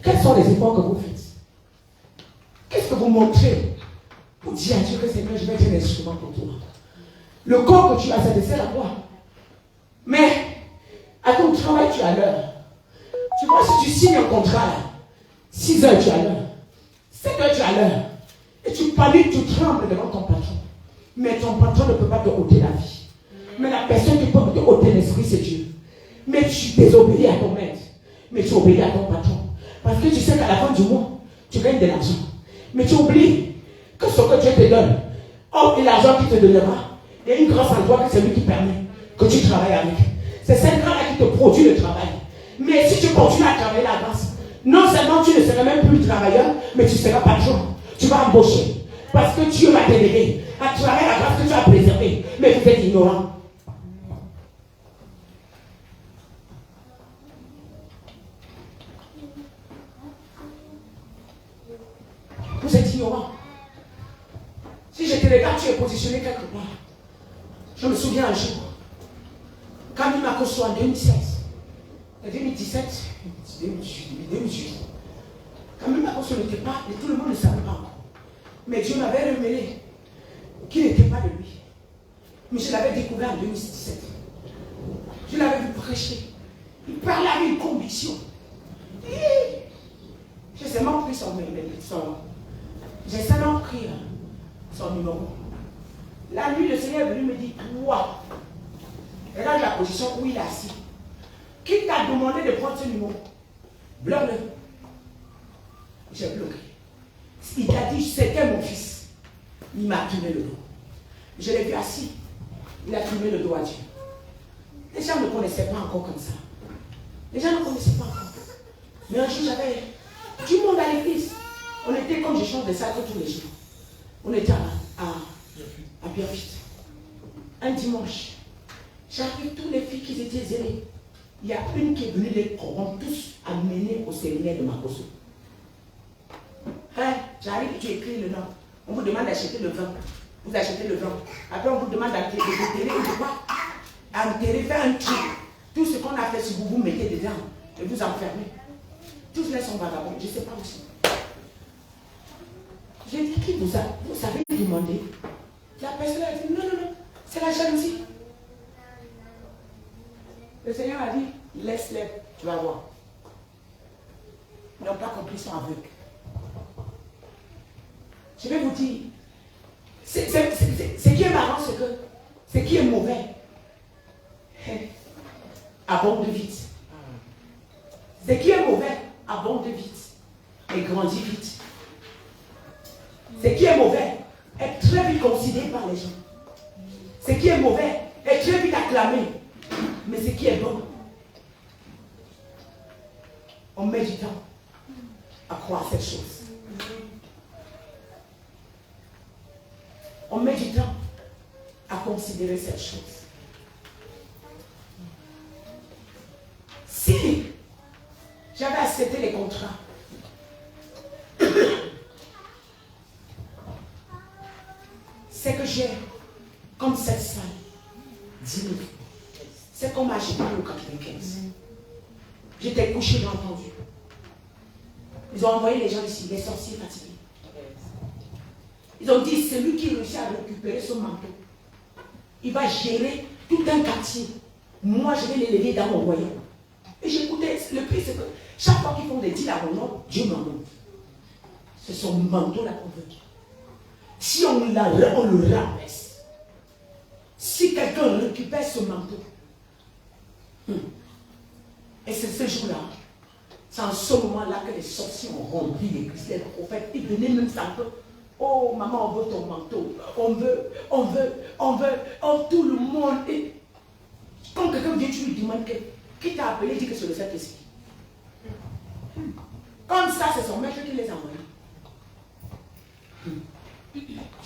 Quels sont les efforts que vous faites? Qu'est-ce que vous montrez pour dire à Dieu que Seigneur, je vais être un instrument pour toi? Le corps que tu as, ça te sert à quoi? Mais À ton travail, tu es à l'heure. Tu vois, si tu signes un contrat, là, 6 heures, tu es à l'heure. 7 heures, tu es à l'heure. Et tu paniques, tu trembles devant ton patron. Mais ton patron ne peut pas te ôter la vie. Mais la personne qui peut te ôter l'esprit, c'est Dieu. Mais tu désobéis à ton maître. Mais tu obéis à ton patron. Parce que tu sais qu'à la fin du mois, tu gagnes de l'argent. Mais tu oublies que ce que Dieu te donne, et l'argent qu'il te donnera, il y a une grâce en toi que c'est lui qui permet que tu travailles avec. C'est cette grâce-là qui te produit le travail. Mais si tu continues à travailler la grâce, non seulement tu ne seras même plus travailleur, mais tu seras patron. Tu vas embaucher. Parce que Dieu va t'aider à travailler la grâce que tu as préservée. Mais vous êtes ignorant. Vous êtes ignorant. Si je te regarde, tu es positionné quelque part. Je me souviens un jour, quand il m'a conçu en 2016, 2017, 2018, quand il m'a conçu, il n'était pas, et tout le monde ne savait pas encore. Mais Dieu m'avait révélé qu'il n'était pas de lui. Mais je l'avais découvert en 2017. Je l'avais vu prêcher. Il parlait avec une conviction. J'ai seulement pris son j'ai seulement pris son numéro. La nuit, le Seigneur est venu me dire, toi, regarde la position où il est assis. Qui t'a demandé de prendre ce numéro? Bloque-le. J'ai bloqué. Il t'a dit, c'était mon fils. Il m'a tourné le dos. Je l'ai vu assis. Il a tourné le dos à Dieu. Les gens ne connaissaient pas encore comme ça. Les gens ne connaissaient pas encore. Mais un jour, j'avais du monde à l'église. On était comme je change de sacre tous les jours. On était à Biarritz. Un dimanche. J'arrive tous les filles qui étaient zélées. Il y a une qui est venue les corrompre tous à mener au séminaire de Makoso. Hein? J'arrive, tu écris le nom. On vous demande d'acheter le vin. Vous achetez le vin. Après, on vous demande d'enterrer de quoi? Enterrer, faire un truc. Tout ce qu'on a fait, si vous mettez dedans et vous enfermez. Tous les sont vagabonds. Je ne sais pas aussi. J'ai dit, qui vous avez demandé? La personne a dit, non, c'est la jalousie. Le Seigneur a dit, laisse-les, tu vas voir. Ils n'ont pas compris, ils sont aveugles. Je vais vous dire, ce qui est marrant, c'est que ce qui est mauvais abonde vite. Ce qui est mauvais abonde vite et grandit vite. Ce qui est mauvais est très vite considéré par les gens. Ce qui est mauvais est très vite acclamé. Mais ce qui est bon, on met du temps à croire cette chose. On met du temps à considérer cette chose. Si j'avais accepté les contrats, c'est que j'ai, comme cette salle, 10 000. C'est qu'on m'a acheté au 95. J'étais couché, j'ai entendu. Ils ont envoyé les gens ici, les sorciers fatigués. Ils ont dit, c'est lui qui réussit à récupérer ce manteau. Il va gérer tout un quartier. Moi, je vais l'élever dans mon royaume. Et j'écoutais, le pire, c'est que chaque fois qu'ils font des deals à mon nom, Dieu m'en montre. C'est son manteau là qu'on veut. Si on le rabaisse, si quelqu'un récupère ce manteau, et c'est ce jour-là, c'est en ce moment-là que les sorciers ont rempli l'église, les prophètes, ils venaient même ça que, oh maman, on veut ton manteau, on veut, tout le monde. Et quand quelqu'un vient, tu lui demandes qui t'a appelé, dit que c'est le Saint-Esprit. Comme ça, c'est son maître qui les a envoyés.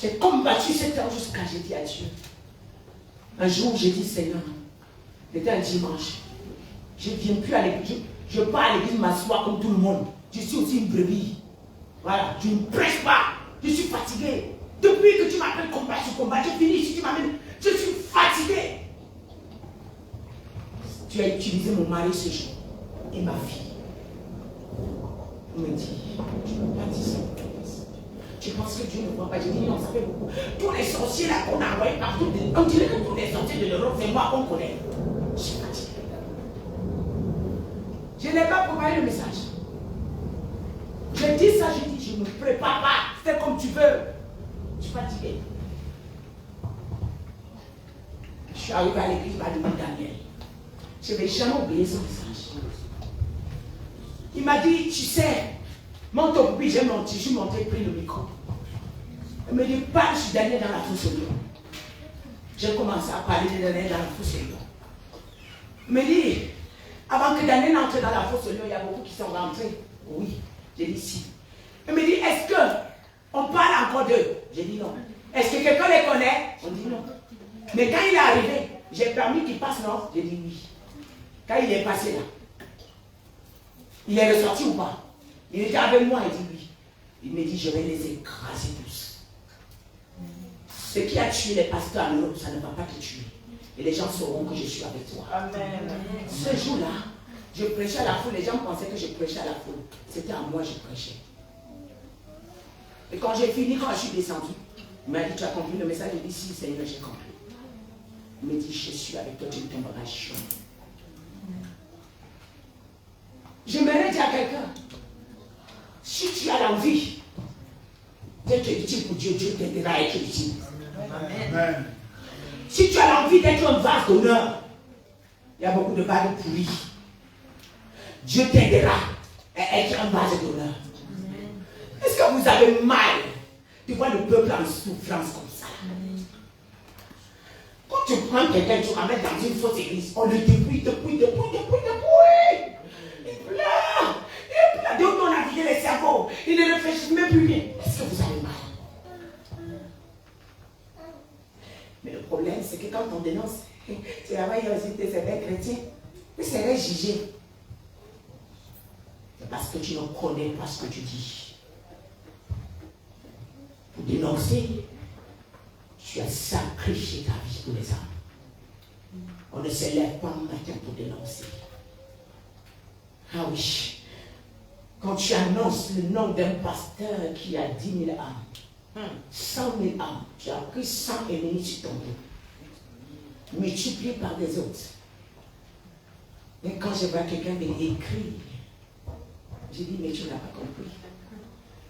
J'ai combattu cette heure jusqu'à j'ai dit à Dieu. Un jour, j'ai dit, Seigneur, c'était un dimanche. Je ne viens plus à l'église. Je pars à l'église m'asseoir comme tout le monde. Je suis aussi une brebis. Voilà, je ne presse pas. Je suis fatigué. Depuis que tu m'appelles combat sur combat, je finis. Si tu m'amènes, je suis fatigué. Tu as utilisé mon mari ce jour et ma fille. On me dit, tu ne peux pas dire ça. Tu penses que Dieu ne voit pas? Je dis non, ça fait beaucoup. Tous les sorciers là qu'on a envoyés partout, on dirait que tous les sorciers de l'Europe, c'est moi qu'on connaît. Je suis fatigué. n'ai pas préparé le message. Je dis ça, je dis, je ne me prépare pas. Fais comme tu veux. Je suis fatigué. Je suis arrivé à l'église, il m'a demandé Daniel. Je ne vais jamais oublier ce message. Il m'a dit, tu sais, monte au pupitre, j'ai monté, je suis monté et pris le micro. Il me dit, parle sur Daniel dans la fosse au lion. J'ai commencé à parler de Daniel dans la fosse au lion. Il me dit, avant que Daniel entre dans la fosse au lion, il y a beaucoup qui sont rentrés. Oui, j'ai dit si. Il me dit, est-ce qu'on parle encore d'eux? J'ai dit non. Est-ce que quelqu'un les connaît? On dit non. Mais quand il est arrivé, j'ai permis qu'il passe, non? J'ai dit oui. Quand il est passé là, il est ressorti ou pas? Il était avec moi, il dit oui. Il me dit, je vais les écraser tous. Ce qui a tué les pasteurs en Europe, ça ne va pas te tuer. Et les gens sauront que je suis avec toi. Amen. Ce jour-là, je prêchais à la foule. Les gens pensaient que je prêchais à la foule. C'était à moi que je prêchais. Et quand j'ai fini, quand je suis descendu, il m'a dit, tu as compris le message? J'ai dit, si, Seigneur, j'ai compris. Il m'a dit, je suis avec toi, tu ne tomberas jamais. J'aimerais dire à quelqu'un, si tu as l'envie d'être utile pour Dieu, Dieu t'aidera à être utile. Amen. Si tu as l'envie d'être un vase d'honneur, il y a beaucoup de vases pourris. Dieu t'aidera à être un vase d'honneur. Est-ce que vous avez mal de voir le peuple en souffrance comme ça? Quand tu prends quelqu'un, tu ramènes dans une fausse église, on le dépouille. Il pleure. Donc on a vidé les cerveaux. Il ne réfléchit même plus bien. Est-ce que vous avez mal? Mais le problème, c'est que quand on dénonce, tu vas voir, il y a aussi des chrétiens, mais c'est les juger. C'est parce que tu ne connais pas ce que tu dis. Pour dénoncer, tu as sacrifié ta vie pour les âmes. On ne se lève pas le matin pour dénoncer. Ah oui. Quand tu annonces le nom d'un pasteur qui a 10 000 âmes, 100 000 âmes, tu as pris 100 ennemis sur ton dos, multiplié par des autres. Et quand je vois quelqu'un venir écrire, je dis, mais tu n'as pas compris.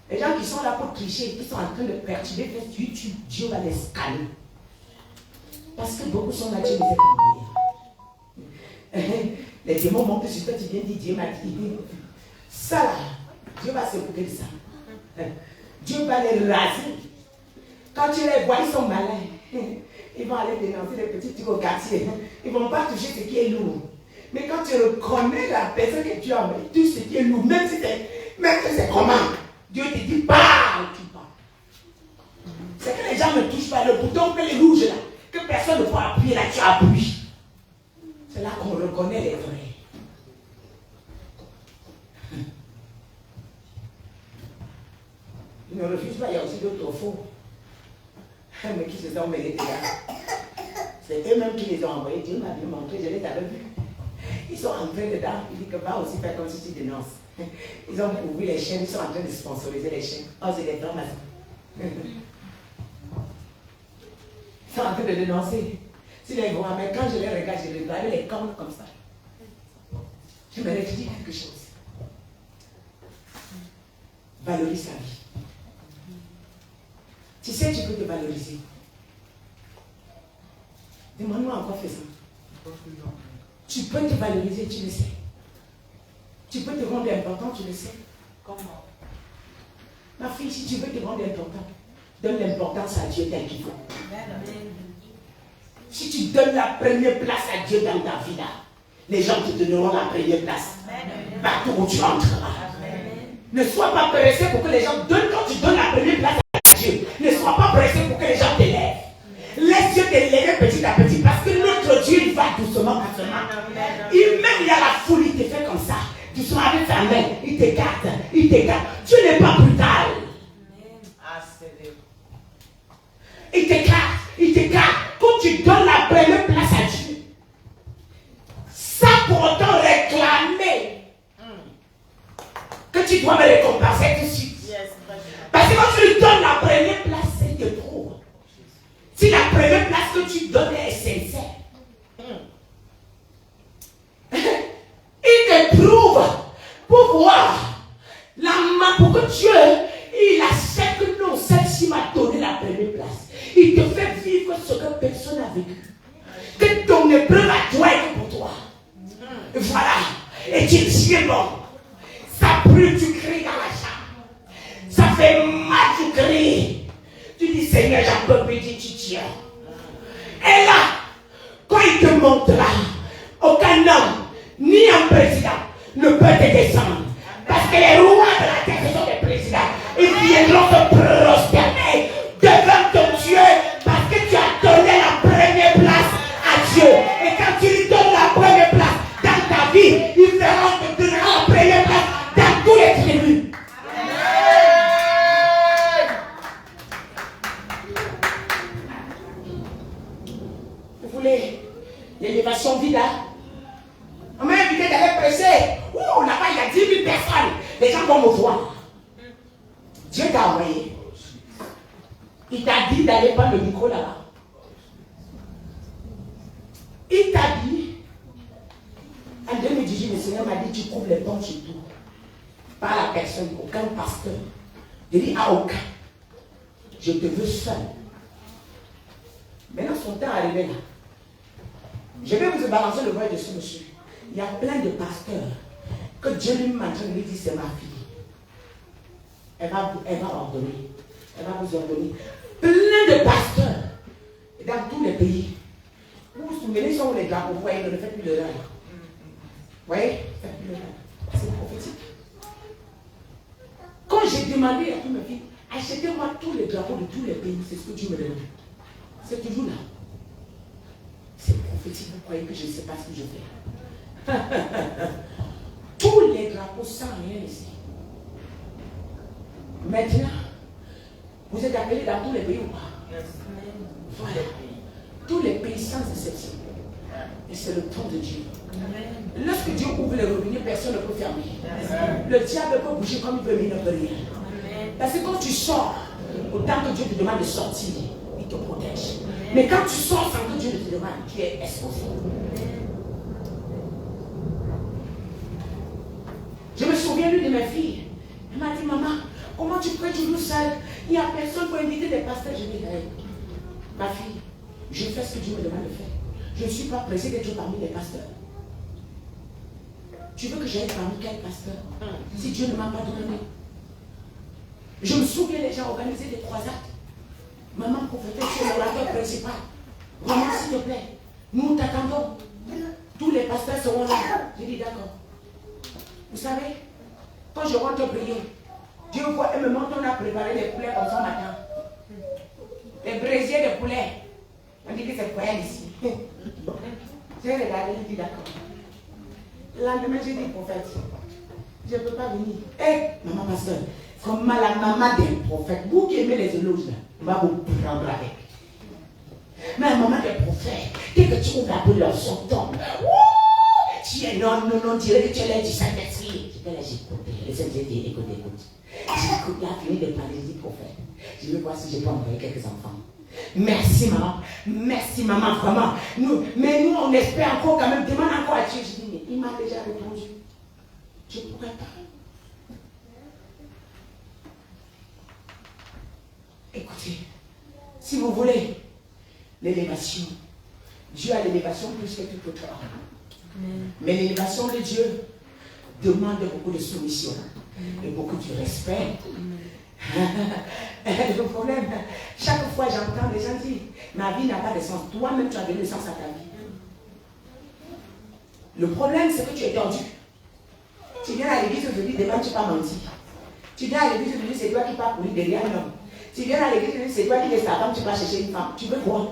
Les gens qui sont là pour tricher, qui sont en train de perturber YouTube, Dieu va les scanner. Parce que beaucoup sont là, Dieu les a envoyés. Les démons montent sur toi, tu viens dire, Dieu m'a dit. Ça là, Dieu va s'occuper de ça. Dieu va les raser. Quand tu les vois, ils sont malins. Ils vont aller dénoncer les petits trucs au quartier. Ils ne vont pas toucher ce qui est lourd. Mais quand tu reconnais la personne que tu as envoyée, tout ce qui est lourd, même si c'est comment, Dieu te dit, parle, tu parles. C'est que les gens ne touchent pas le bouton, que les rouges là, que personne ne peut appuyer là, tu appuies. C'est là qu'on reconnaît les vrais. Ils ne refusent pas, il y a aussi d'autres faux. Mais qui se sont mêlés là. C'est eux-mêmes qui les ont envoyés. Dieu m'a bien montré, je les avais vus. Ils sont entrés dedans. Il dit que va aussi faire comme si tu dénonces. Ils ont ouvert les chaînes, ils sont en train de sponsoriser les chaînes. Oh, c'est des francs-maçons. Ils sont en train de dénoncer. Si les voient, mais quand je les regarde, je les regarde les cornes comme ça. Je me dis quelque chose. Valorise ta vie. Tu sais, tu peux te valoriser. Demande-moi encore fait ça. Tu peux te valoriser, tu le sais. Tu peux te rendre important, tu le sais. Comment? Ma fille, si tu veux te rendre important, donne l'importance à Dieu tel qu'il faut. Si tu donnes la première place à Dieu dans ta vie là, les gens te donneront la première place. Partout où tu entreras. Ne sois pas pressé pour que les gens donnent. Quand tu donnes la première place à Dieu, ne sois pas pressé pour que les gens t'élèvent. Laisse Dieu t'élever petit à petit, parce que notre Dieu, il va doucement, doucement. Il y a la foule, il te fait comme ça. Doucement avec sa main, il t'écarte, il t'écarte. Dieu n'est pas brutal. Il t'écarte, il t'écarte. Quand tu donnes la première place à Dieu, sans pour autant réclamer que tu dois me récompenser tout de suite. Parce que quand tu lui donnes la première place, c'est de trop. Si la première place que tu donnes est sincère, il te prouve Pourquoi? Pourquoi Dieu, il accepte que non, celle-ci m'a donné la première place. Il te fait vivre ce que personne n'a vécu. Que ton épreuve à toi est pour toi. Voilà. Et tu es bon. Ça brûle, tu cries dans la chambre. Ça fait mal, tu cries. Tu dis, Seigneur, j'en peux plus, tu tiens. Et là, quand il te montrera, aucun homme, ni un président, ne peut te descendre. Parce que les rois de la terre sont des présidents. Ils viendront te prosterner devant ton Dieu parce que tu as donné la première place à Dieu. Et quand tu lui donnes la première place dans ta vie, il te donnera la première place dans tous les tribus. Vous voulez l'élévation vide là? On m'a invité d'aller prêcher. Oh, là-bas, il y a 10 000 personnes. Les gens vont me voir. Dieu t'a envoyé. Il t'a dit d'aller prendre le micro là-bas. Il t'a dit, en 2018, le Seigneur m'a dit, tu couvres les ponts chez tout. Pas la personne, aucun pasteur. Il dit, à aucun. Je te veux seul. Maintenant, son temps est arrivé là. Je vais vous balancer le voile de ce monsieur. Il y a plein de pasteurs que Dieu lui m'entend lui dit, c'est ma fille. Elle va ordonner. Elle va vous ordonner. Plein de pasteurs dans tous les pays. Vous vous souvenez, sur les drapeaux, vous voyez, ne faites plus le rêve. Vous voyez, faites plus le rêve. C'est prophétique. Quand j'ai demandé à toutes mes filles, achetez-moi tous les drapeaux de tous les pays, c'est ce que Dieu me demande. C'est toujours là. C'est prophétique, vous croyez que je ne sais pas ce que je fais. Tous les drapeaux sans rien ici. Maintenant, vous êtes appelés dans tous les pays ou pas? Voilà. Tous les pays sans exception. Et c'est le temps de Dieu. Lorsque Dieu ouvre les robinets, personne ne peut fermer. Le diable peut bouger comme il veut, mais il ne peut rien. Parce que quand tu sors, autant que Dieu te demande de sortir, il te protège. Mais quand tu sors sans que Dieu ne te demande, tu es exposé. Je me souviens d'une de mes filles. Elle m'a dit, maman, comment tu prêches toujours seule? Il n'y a personne pour inviter des pasteurs. Je dis, ma fille, je fais ce que Dieu me demande de faire. Je ne suis pas pressée d'être parmi les pasteurs. Tu veux que j'aille parmi quel pasteur? Si Dieu ne m'a pas donné. Je me souviens, les gens organisaient des croisades. Maman prophétesse, c'est l'orateur principal. Maman, s'il te plaît, nous t'attendons. Tous les pasteurs seront là. J'ai dit, d'accord. Vous savez, quand je rentre prier, Dieu voit, elle me montre, on a préparé des poulets comme ça matin. Les braisiers de poulet. On dit que c'est poêle ici. J'ai regardé, j'ai dit d'accord. Le lendemain, j'ai dit, prophète, je ne peux pas venir. Maman pasteur, comme la maman des prophètes, vous qui aimez les éloges, là, on va vous prendre avec. Mais la maman des prophètes, dès que tu ouvres la bouche, leur son tombe. Tu es non, dirais que tu es là du Saint-Esprit. Je vais là, j'écoute. Le Saint-Esprit dit, écoute. J'écoute, il a fini de parler, je dis, prophète, je vais voir si je peux envoyer quelques enfants. Merci maman, vraiment. Mais nous, on espère encore quand même, demande encore à Dieu. Je dis, mais il m'a déjà répondu. Je ne pourrais pas. Écoutez, si vous voulez l'élévation, Dieu a l'élévation plus que tout autre homme. Mais l'élévation de Dieu demande beaucoup de soumission et beaucoup de respect. Le problème, chaque fois j'entends les gens dire, ma vie n'a pas de sens. Toi-même, tu as donné le sens à ta vie. Le problème, c'est que tu es tordu. Tu viens à l'église aujourd'hui, devant, tu n'as pas menti. Tu viens à l'église aujourd'hui, c'est toi qui pars pour lui derrière un homme. Tu viens à l'église aujourd'hui, c'est toi qui laisses ta femme, tu vas chercher une femme. Tu veux quoi?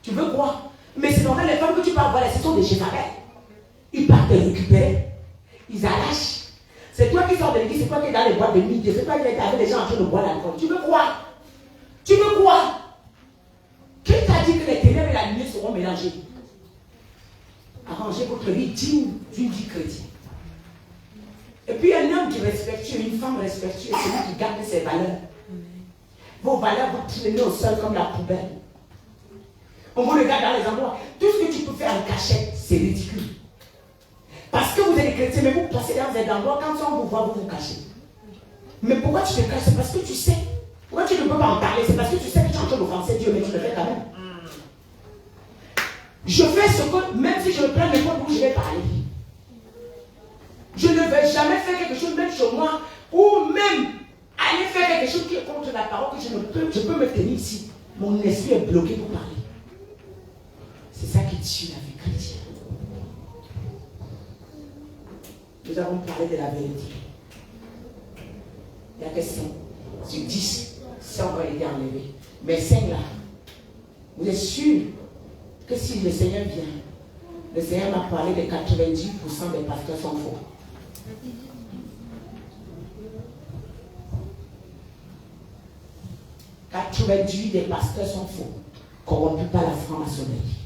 Tu veux quoi? Mais c'est normal, les femmes que tu pars voir, ce sont des Jézabel. Ils partent te récupérer. Ils arrachent. C'est toi qui sors de l'église, c'est toi qui es dans les boîtes de nuit. C'est toi qui es avec les gens en train de boire l'alcool. Tu veux quoi? Tu veux quoi? Qui t'a dit que les ténèbres et la lumière seront mélangées? Arrangez votre vie digne d'une vie chrétienne. Et puis un homme qui est respectueux, une femme respectueuse, c'est celui qui garde ses valeurs. Vos valeurs, vous traînez au sol comme la poubelle. On vous regarde dans les endroits. Tout ce que tu peux faire en cachette, c'est ridicule. Parce Parce que vous êtes des chrétiens, mais vous passez dans des endroits, quand on vous voit, vous vous cachez. Mais pourquoi tu te caches? C'est parce que tu sais. Pourquoi tu ne peux pas en parler? C'est parce que tu sais que tu es en train d'offenser Dieu, mais tu le fais quand même. Je fais ce que, même si je prends le point où je vais parler, je ne vais jamais faire quelque chose, même chez moi, ou même aller faire quelque chose qui est contre la parole, que je peux me tenir ici. Mon esprit est bloqué pour parler. C'est ça qui tue la vie chrétienne. Nous avons parlé de la vérité. La question, sur 10, ça encore été enlevé. Mais 5 là, vous êtes sûr que si le Seigneur vient, le Seigneur m'a parlé de 90% des pasteurs sont faux. « 98 des pasteurs sont faux, corrompus par la franc-maçonnerie. »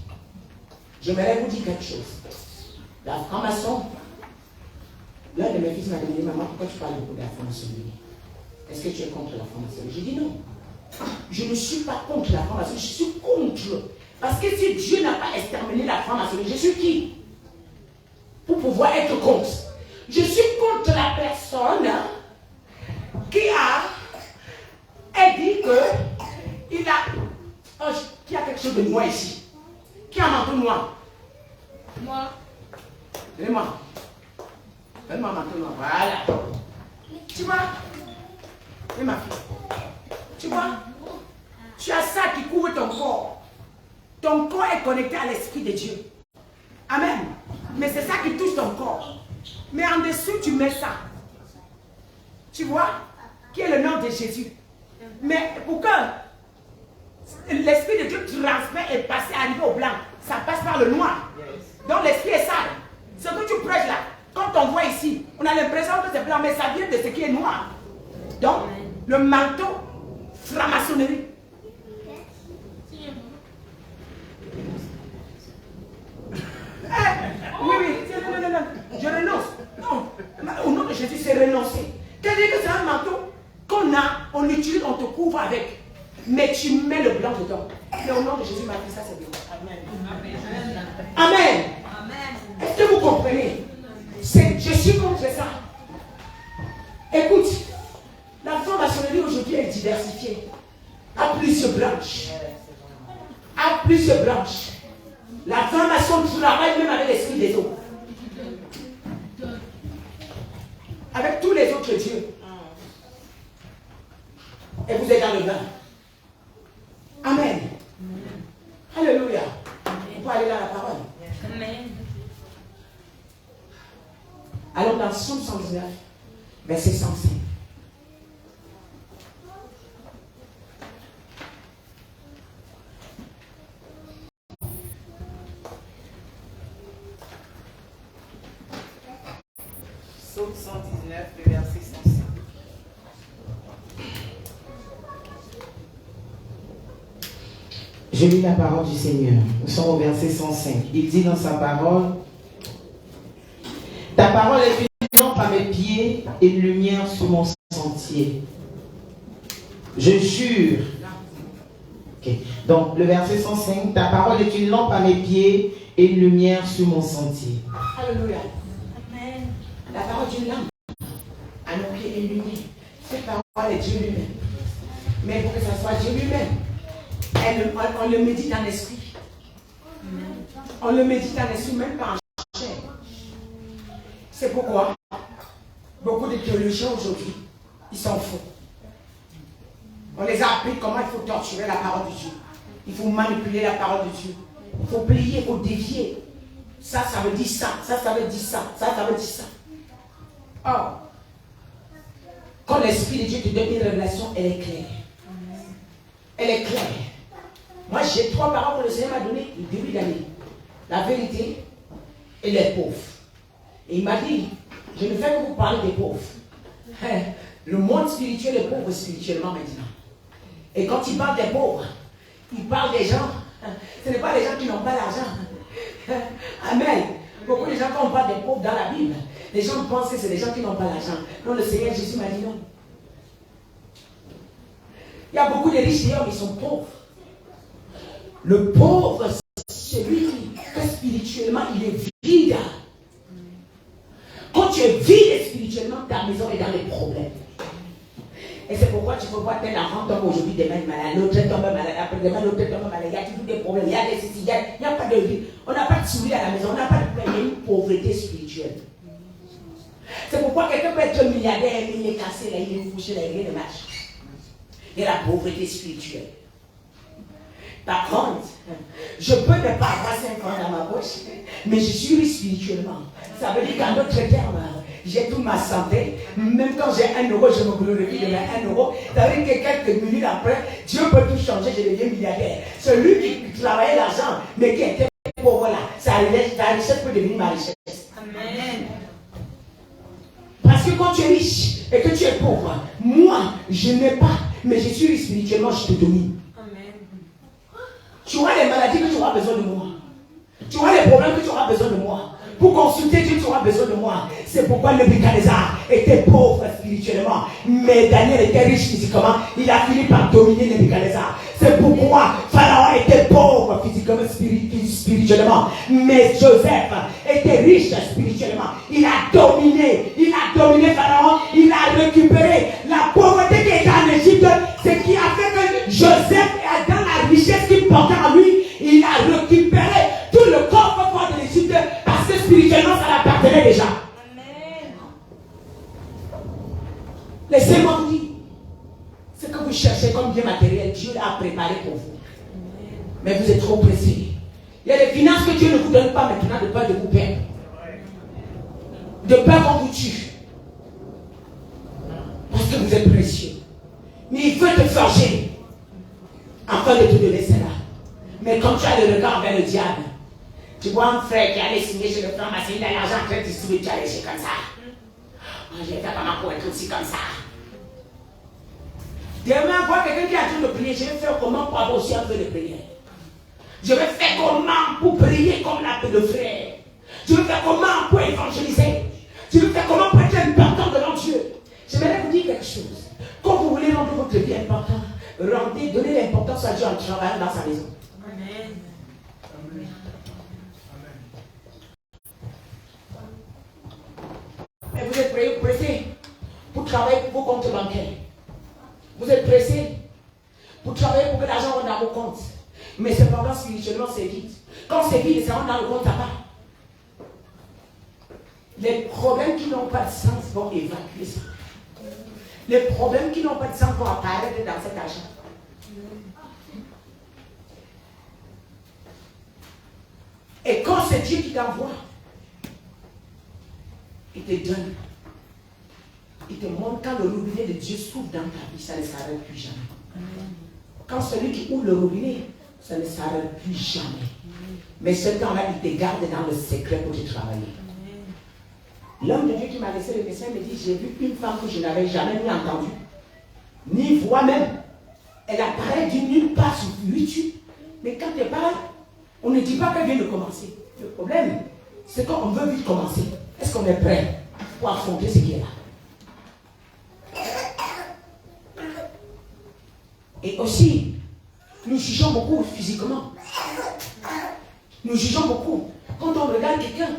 J'aimerais vous dire quelque chose. La franc-maçon, l'un de mes fils m'a demandé, maman, pourquoi tu parles beaucoup de la franc-maçonnerie? Est-ce que tu es contre la franc-maçonnerie? J'ai dit non. Je ne suis pas contre la franc-maçonnerie, je suis contre. Parce que si Dieu n'a pas exterminé la franc-maçonnerie, je suis qui? Pour pouvoir être contre. Je suis contre la personne qui a dit que il a, qu'il y a quelque chose de noir ici. Qui a un manteau noir? Moi. Donnez-moi. Donne-moi un manteau noir. Voilà. Tu vois? Et ma fille. Tu vois? Tu as ça qui couvre ton corps. Ton corps est connecté à l'Esprit de Dieu. Amen. Mais c'est ça qui touche ton corps. Mais en dessous, tu mets ça. Tu vois? Qui est le nom de Jésus. Mais pour que l'Esprit de Dieu transmet et passe, arrive au blanc, ça passe par le noir. Donc l'Esprit est sale. Ce que tu prêches là, quand on voit ici, on a l'impression que c'est blanc, mais ça vient de ce qui est noir. Donc, le manteau, franc-maçonnerie. Oui, non, je renonce. Non, au nom de Jésus, c'est renoncer. C'est-à-dire que c'est un manteau on utilise, on te couvre avec. Mais tu mets le blanc dedans. Mais au nom de Jésus, ma fille, ça c'est bien. Amen. Amen. Amen. Est-ce que vous comprenez? Je suis contre ça. Écoute, la franc-maçonnerie aujourd'hui est diversifiée. À plusieurs branches. À plusieurs branches. La franc-maçon travaille même avec l'esprit des autres. Avec tous les autres dieux. Et vous êtes dans le bain. Amen. Alléluia. On peut aller dans la parole. Amen. Allons dans Psaume 119, verset 105. Psaume 119, le verset 105. Je lis la parole du Seigneur. Nous sommes au verset 105. Il dit dans sa parole: ta parole est une lampe à mes pieds et une lumière sur mon sentier. Je jure. Okay. Donc, le verset 105, ta parole est une lampe à mes pieds et une lumière sur mon sentier. Alléluia. Amen. La parole d'une lampe à nos pieds et une lumière. Cette parole est Dieu lui-même. Mais pour que ça soit Dieu lui-même, on le médite en esprit. On le médite en esprit, même pas en chair. C'est pourquoi beaucoup de théologiens aujourd'hui, ils sont faux. On les a appris comment il faut torturer la parole de Dieu. Il faut manipuler la parole de Dieu. Il faut plier, il faut dévier. Ça veut dire ça. Ça veut dire ça. Ça veut dire ça. Or, quand l'Esprit de Dieu te donne une révélation, elle est claire. Elle est claire. Moi, j'ai 3 paroles que le Seigneur m'a données au début d'année. La vérité et les pauvres. Et il m'a dit, je ne fais que vous parler des pauvres. Le monde spirituel est pauvre spirituellement maintenant. Et quand il parle des pauvres, il parle des gens. Ce n'est pas les gens qui n'ont pas l'argent. Amen. Beaucoup de gens, quand on parle des pauvres dans la Bible, les gens pensent que c'est des gens qui n'ont pas l'argent. Non, le Seigneur Jésus m'a dit non. Il y a beaucoup de riches d'ailleurs, mais ils sont pauvres. Le pauvre, c'est celui qui, spirituellement, il est vide. es vide spirituellement, ta maison est dans les problèmes. Et c'est pourquoi tu peux voir tel enfant tombe aujourd'hui, demain malade, l'autre tombe malade, après demain l'autre tombe malade. Il y a toujours des problèmes, il y a des soucis, il n'y a pas de vie. On n'a pas de sourire à la maison, on n'a pas de paix, il y a une pauvreté spirituelle. C'est pourquoi quelqu'un peut être milliardaire, il est cassé, là, il est couché, là, il est de marche. Il y a la pauvreté spirituelle. Par contre, je peux ne pas avoir 5 ans dans ma poche, mais je suis riche spirituellement. Ça veut dire qu'en d'autres termes, j'ai toute ma santé. Même quand j'ai 1 euro, je me glorifie de mes 1 euro. Ça veut dire que quelques minutes après, Dieu peut tout changer, je deviens milliardaire. Celui qui travaillait l'argent, mais qui était pauvre là, sa richesse peut devenir ma richesse. Amen. Parce que quand tu es riche et que tu es pauvre, moi, je n'ai pas, mais je suis riche spirituellement, je te domine. Tu auras les maladies que tu auras besoin de moi. Tu auras les problèmes que tu auras besoin de moi. Pour consulter Dieu, tu auras besoin de moi. C'est pourquoi Nebuchadnezzar était pauvre spirituellement. Mais Daniel était riche physiquement. Il a fini par dominer Nebuchadnezzar. C'est pourquoi Pharaon était pauvre physiquement, spirituellement. Mais Joseph était riche spirituellement. Il a dominé Pharaon. Il a récupéré la pauvreté qui était en Égypte. Ce qui a fait que Joseph, dans la richesse qu'il portait en lui, il a récupéré tout le coffre-fort de l'Égypte parce que spirituellement ça l'appartenait déjà. Amen. Laissez-moi vous dire, ce que vous cherchez comme bien matériel, Dieu l'a préparé pour vous. Amen. Mais vous êtes trop pressés. Il y a des finances que Dieu ne vous donne pas maintenant de peur de vous perdre. De peur qu'on vous tue. Parce que vous êtes précieux. Mais il veut te forger afin de te donner cela. Mais quand tu as le regard vers le diable, tu vois un frère qui allait signer chez le pharmacien, il a l'argent en train de distribuer, tu allais chez comme ça. Oh, je vais faire comment pour être aussi comme ça. Demain, voir quelqu'un qui est en train de prier, je vais faire comment pour avoir aussi un peu de prière. Je vais faire comment pour prier comme le frère. Je vais faire comment pour évangéliser. Je vais faire comment pour être important devant Dieu. J'aimerais vous dire quelque chose. Quand vous voulez rendre votre vie importante, donnez l'importance à Dieu en travaillant dans sa maison. Amen. Mais vous êtes pressé pour travailler pour vos comptes bancaires. Vous êtes pressé pour travailler pour que l'argent rentre dans vos comptes. Mais cependant, spirituellement, c'est vide. Quand c'est vide, ça rentre dans le compte à part. Les problèmes qui n'ont pas de sens vont évacuer ça. Les problèmes qui n'ont pas de sens vont apparaître dans cet argent. Et quand c'est Dieu qui t'envoie, il te donne. Il te montre quand le robinet de Dieu s'ouvre dans ta vie, ça ne s'arrête plus jamais. Quand celui qui ouvre le robinet, ça ne s'arrête plus jamais. Mais ce temps-là, il te garde dans le secret pour te travailler. L'homme de Dieu qui m'a laissé le message me dit, j'ai vu une femme que je n'avais jamais ni entendue, ni voix même. Elle apparaît d'une nulle part sur YouTube. Mais quand elle parle, on ne dit pas qu'elle vient de commencer. Le problème, c'est qu'on veut vite commencer. Est-ce qu'on est prêt pour affronter ce qui est là? Et aussi, nous jugeons beaucoup physiquement. Nous jugeons beaucoup. Quand on regarde quelqu'un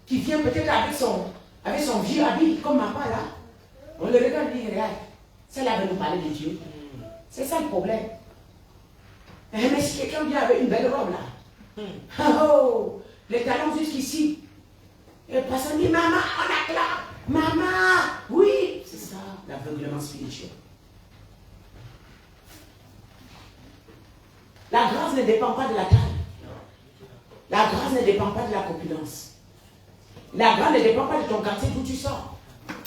qui vient peut-être avec son vieux habit, comme ma part là, on le regarde et dit, regarde, celle-là veut nous parler de Dieu. C'est ça le problème. Mais si quelqu'un vient avec une belle robe là, oh, les talons jusqu'ici, et le passant dit, maman, on acclame, maman, oui, c'est ça, l'aveuglement spirituel. La grâce ne dépend pas de la taille. La grâce ne dépend pas de la corpulence. La grâce ne dépend pas de ton quartier d'où tu sors,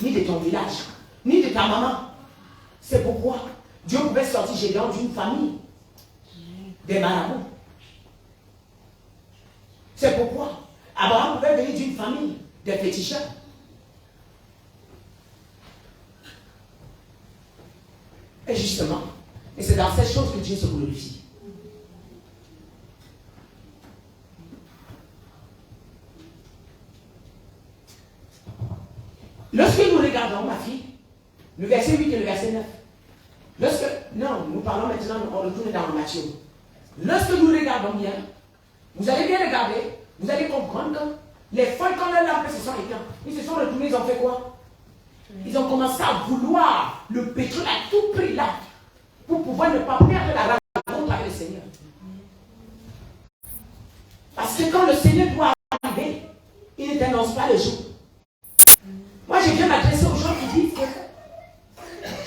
ni de ton village, ni de ta maman. C'est pourquoi Dieu pouvait sortir Gédéon d'une famille des marabouts. C'est pourquoi Abraham pouvait venir d'une famille des féticheurs. Et justement, et c'est dans cette chose que Dieu se glorifie. Lorsque nous regardons, ma fille, le verset 8 et le verset 9, nous parlons maintenant, on retourne dans Matthieu. Lorsque nous regardons bien, vous allez bien regarder, vous allez comprendre Les folles, quand leurs lampes se sont éteintes, ils se sont retournés, ils ont fait quoi? Ils ont commencé à vouloir le pétrole à tout prix là, pour pouvoir ne pas perdre la rencontre avec le Seigneur. Parce que quand le Seigneur doit arriver, il ne t'annonce pas le jour. Moi, je viens m'adresser aux gens qui disent que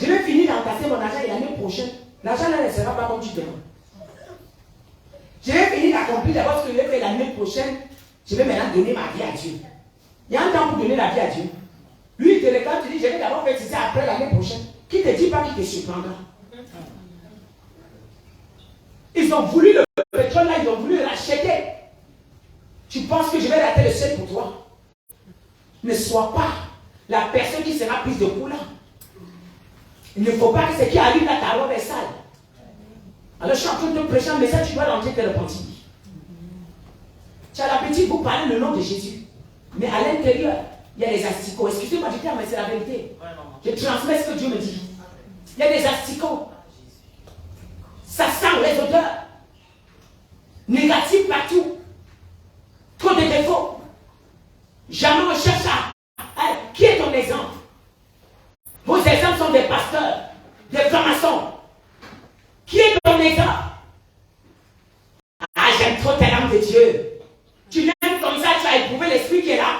je vais finir d'entasser mon argent et l'année prochaine, l'argent là ne sera pas comme tu demandes. Je vais finir d'accomplir d'abord ce que je vais faire l'année prochaine. Je vais maintenant donner ma vie à Dieu. Il y a un temps pour donner la vie à Dieu. Lui, il te regarde, tu dis, je vais d'abord faire ça après l'année prochaine. Qui ne te dit pas qu'il te surprendra? Ils ont voulu le pétrole là, ils ont voulu l'acheter. Tu penses que je vais rater le ciel pour toi? Ne sois pas la personne qui sera prise de coup là. Il ne faut pas que ce qui arrive là, ta robe est sale. Alors je suis en train de te prêcher un message, tu dois rentrer te repentir. Tu as l'appétit pour parler le nom de Jésus. Mais à l'intérieur, il y a des asticots. Excusez-moi du terme, mais c'est la vérité. Je transmets ce que Dieu me dit. Il y a des asticots. Ça sent les odeurs. Négatives partout. Trop de défauts. Jamais on cherche à... Qui est ton exemple? Vos exemples sont des pasteurs, des francs-maçons. Qui est ton exemple? Ah, j'aime trop tes langues de Dieu. Tu l'aimes comme ça, tu as éprouvé l'esprit qui est là.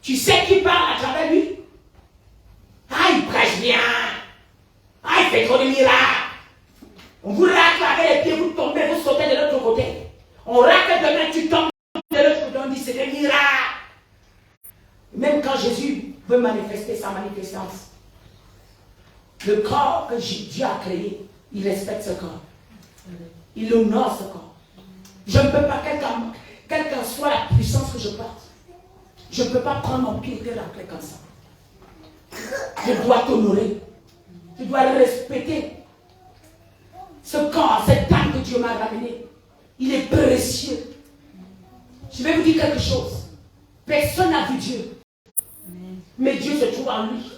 Tu sais qui parle à travers lui. Ah, il prêche bien. Ah, il fait trop de miracles. On vous racle avec les pieds, vous tombez, vous sautez de l'autre côté. On racle demain, tu tombes de l'autre côté, on dit c'est des miracles. Même quand Jésus veut manifester sa manifestance, le corps que Dieu a créé, il respecte ce corps. Il honore ce corps. Je ne peux pas, quelle qu'en soit la puissance que je porte, je ne peux pas prendre mon pied et te rentrer comme ça. Je dois t'honorer. Je dois le respecter. Ce corps, cette âme que Dieu m'a ramené, il est précieux. Je vais vous dire quelque chose. Personne n'a vu Dieu. Mais Dieu se trouve en lui.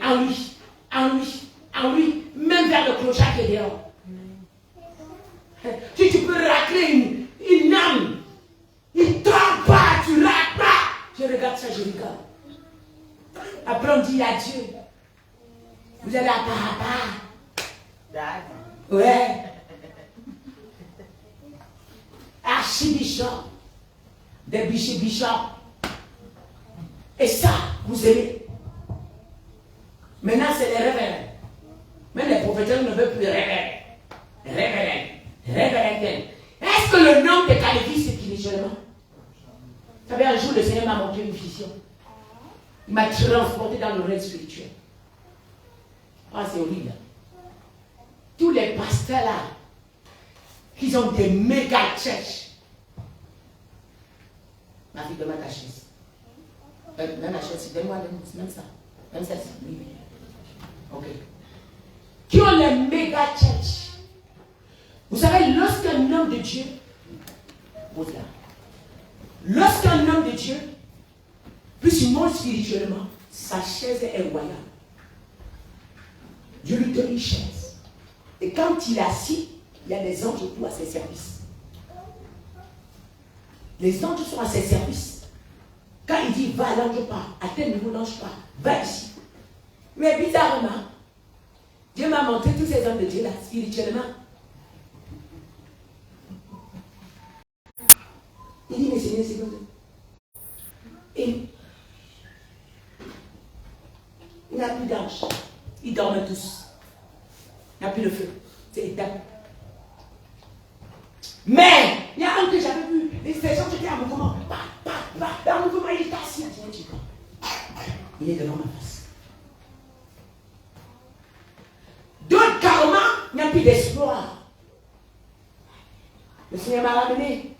En lui. En lui. En lui. Même vers le clochard qui est dehors. Si tu peux racler une âme, il ne trempe pas, tu racles pas. Je regarde ça, je rigole. Après on dit à Dieu, vous allez à papa. Ouais. Archibishop. Des bishops. Et ça, vous aimez. Maintenant, c'est les révérends. Même les prophéteurs ne veulent plus révérends. Révérends. Est-ce que le nom te qualifie spirituellement? Vous savez, un jour, le Seigneur m'a montré une vision. Il m'a transporté dans le règne spirituel. Ah, c'est horrible. Tous les pasteurs là, qui ont des méga churches. Ma fille, donne-moi ta chaise. Même la chaise, donne-moi même ça. Même ça, c'est oui. Ok. Qui ont les méga churches. Vous savez, lorsqu'un homme de Dieu, lorsqu'un homme de Dieu, plus il monte spirituellement, sa chaise est royale. Dieu lui donne une chaise. Et quand il est assis, il y a des anges autour à ses services. Les anges sont à ses services. Quand il dit va, l'ange pas. À tel niveau, l'ange pas. Va ici. Mais bizarrement, Dieu m'a montré tous ces hommes de Dieu là, spirituellement. Il dit, mais Seigneur, c'est bon. Et il n'y a plus d'ange. Ils dorment tous. Il n'y a plus de feu. C'est éteint. Mais il y a un que j'avais vu. Les gens étaient à mon mouvement. À mon mouvement, il est assis. Il est devant ma face. D'autres, carrément, il n'y a plus d'espoir. Le Seigneur m'a ramené.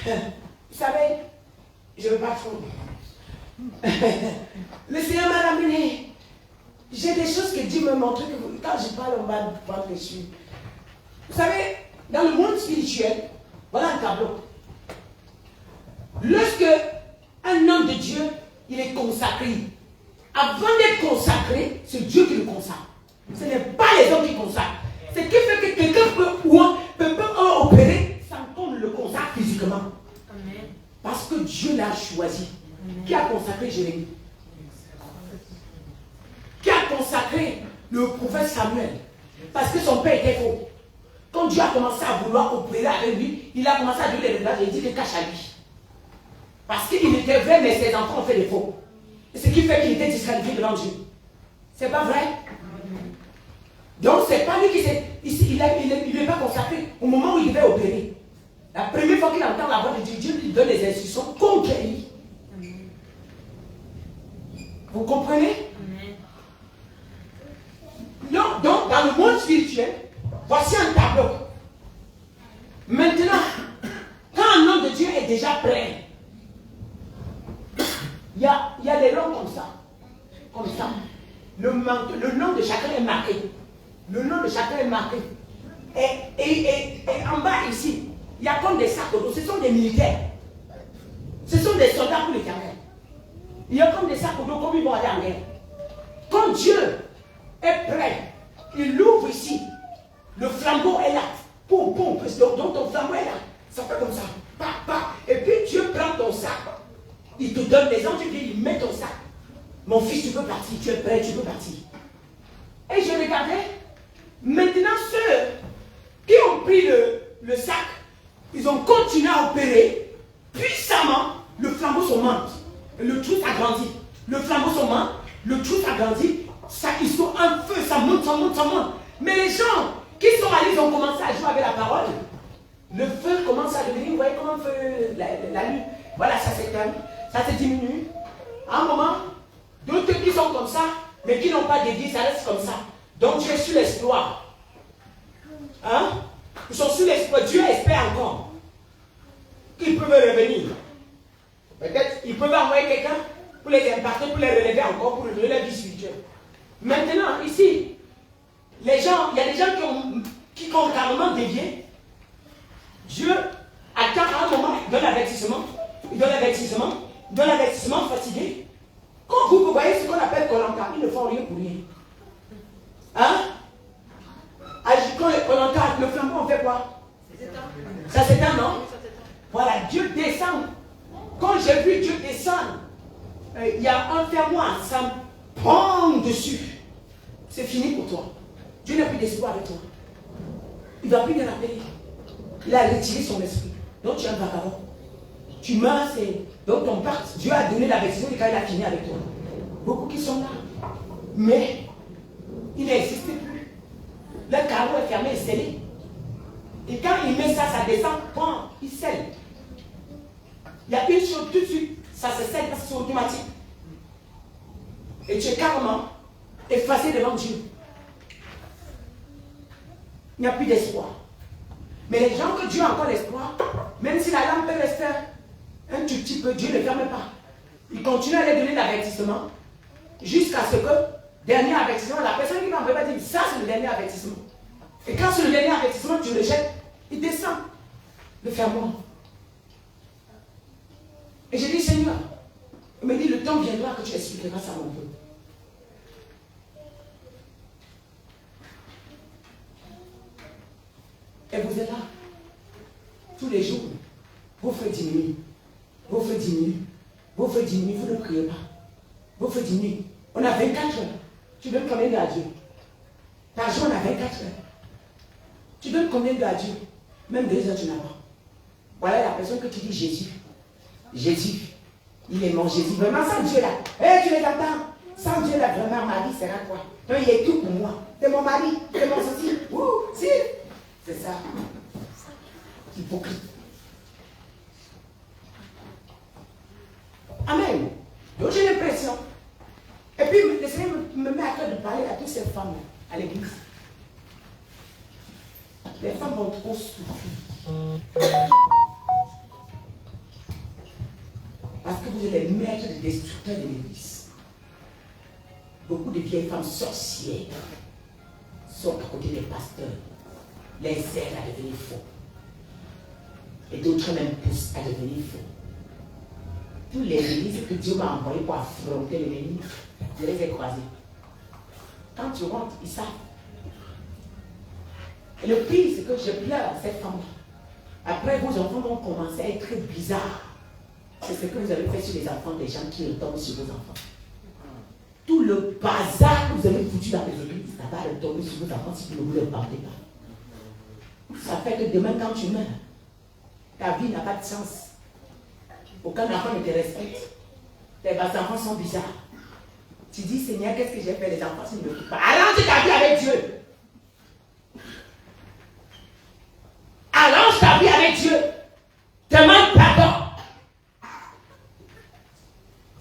Vous savez, je ne veux pas trop. Le Seigneur m'a ramené. J'ai des choses que Dieu me montre que quand je parle, on va prendre dessus. Vous savez, dans le monde spirituel, voilà un tableau. Lorsque un homme de Dieu, il est consacré, avant d'être consacré, c'est Dieu qui le consacre. Ce n'est pas les hommes qui consacrent. Ce qui fait que quelqu'un peut opérer sans qu'on le consacre physiquement. Parce que Dieu l'a choisi. Qui a consacré Jérémie? Qui a consacré le prophète Samuel? Parce que son père était faux. Quand Dieu a commencé à vouloir opérer avec lui, il a commencé à donner les révélations et il dit que cache à lui. Parce qu'il était vrai, mais ses enfants ont fait des faux. Ce qui fait qu'il était disqualifié devant Dieu. C'est pas vrai? Donc c'est pas lui qui s'est... Il n'est pas consacré au moment où il devait opérer. La première fois qu'il entend la voix de Dieu, Dieu lui donne les instructions contre lui. Vous comprenez? Donc, dans le monde spirituel, voici un tableau. Maintenant, quand un homme de Dieu est déjà prêt, il y a des noms comme ça. Comme ça. Le nom de chacun est marqué. Le nom de chacun est marqué. Et en bas ici, il y a comme des sacs de dos. Ce sont des militaires. Ce sont des soldats pour l'Éternel. Il y a comme des sacs de dos, comme ils vont aller en guerre. Quand Dieu est prêt, il l'ouvre ici. Le flambeau est là. Poum, poum. Donc ton flambeau est là. Ça fait comme ça. Pa, pa. Et puis Dieu prend ton sac. Il te donne les anges, il met ton sac. Mon fils, tu peux partir. Tu es prêt, tu peux partir. Et je regardais. Maintenant, ceux qui ont pris le sac, ils ont continué à opérer. Puissamment, le flambeau s'augmente. Le trou s'agrandit. Le flambeau s'augmente. Le trou s'agrandit. Ils sont en feu. Ça monte, ça monte, ça monte. Mais les gens qui sont allés, ils ont commencé à jouer avec la parole. Le feu commence à devenir, vous voyez comment le feu, la lune. Voilà, ça s'éteint. Ça se diminue. À un moment, d'autres qui sont comme ça, mais qui n'ont pas dédié, ça reste comme ça. Donc tu es sur l'espoir. Hein? Ils sont sur l'espoir. Dieu espère encore qu'ils peuvent revenir. Peut-être qu'ils peuvent envoyer quelqu'un pour les impacter, pour les relever encore, pour relever la vie spirituelle. Maintenant, ici, les gens, il y a des gens qui ont carrément dévié. Dieu attend à un moment, il donne l'avertissement. Il donne l'avertissement. Il donne l'avertissement fatigué. Quand vous voyez ce qu'on appelle Kolanka, ils ne font rien pour rien. Hein? Quand Kolanka, le flambeau, on fait quoi? Ça s'éteint, non? Voilà, Dieu descend. Quand j'ai vu Dieu descendre, il y a un fermoir, ça me prend dessus. C'est fini pour toi. Dieu n'a plus d'espoir avec toi. Il ne va plus te rappeler. Il a retiré son esprit. Donc tu es un vagabond. Tu meurs, c'est... Donc ton pacte, Dieu a donné la version quand il a fini avec toi. Beaucoup qui sont là. Mais il n'existe plus. Le carreau est fermé et scellé. Et quand il met ça, ça descend, bon, il scelle. Il y a une chose tout de suite, ça se scelle parce que c'est automatique. Et tu es carrément effacé devant Dieu. Il n'y a plus d'espoir. Mais les gens que Dieu a encore l'espoir, même si la lampe peut rester un tout petit peu, Dieu ne ferme pas. Il continue à les donner l'avertissement jusqu'à ce que, dernier avertissement, la personne qui va me dire, ça c'est le dernier avertissement. Et quand c'est le dernier avertissement, tu le jettes, il descend le fermoir. Et j'ai dit, Seigneur, il me dit, le temps viendra que tu expliqueras ça mon peuple. Et vous êtes là, tous les jours, vos feux diminuent, vos feux diminuent, vos feux diminuent, vous ne priez pas. Vos feux diminuent. On a 24 heures. Tu donnes combien d'heures à Dieu? Par jour, on a 24 heures. Tu donnes combien d'heures à Dieu? Même 2 heures, tu n'as pas. Voilà la personne que tu dis Jésus. Jésus. Il est mon Jésus. Vraiment, sans Dieu là. Hey, tu les entends? Sans Dieu là, vraiment, ma vie sera quoi? Donc, il est tout pour moi. C'est mon mari, c'est mon ceci. Ouh, si. C'est ça. Hypocrite. Amen. Donc j'ai l'impression. Et puis le Seigneur me met à cœur de parler à toutes ces femmes à l'église. Les femmes vont trop souffrir. Parce que vous êtes les maîtres des destructeurs de l'église. Beaucoup de vieilles femmes sorcières sont à côté des pasteurs. Les aident à devenir faux. Et d'autres même poussent à devenir faux. Tous les églises que Dieu m'a envoyées pour affronter l'ennemi, je les ai croisées. Quand tu rentres, ils savent. Et le pire, c'est que je pleure cette femme. Après, vos enfants vont commencer à être bizarres. c'est ce que vous avez fait sur les enfants des gens qui retombent sur vos enfants. Tout le bazar que vous avez foutu dans les églises, ça va retomber sur vos enfants si vous ne vous le partez pas. Ça fait que demain, quand tu meurs, ta vie n'a pas de sens. Aucun enfant ne te respecte. Tes enfants sont bizarres. Tu dis, Seigneur, qu'est-ce que j'ai fait? Les enfants, s'ils ne me font pas. Allonge ta vie avec Dieu. Allonge ta vie avec Dieu. Demande pardon.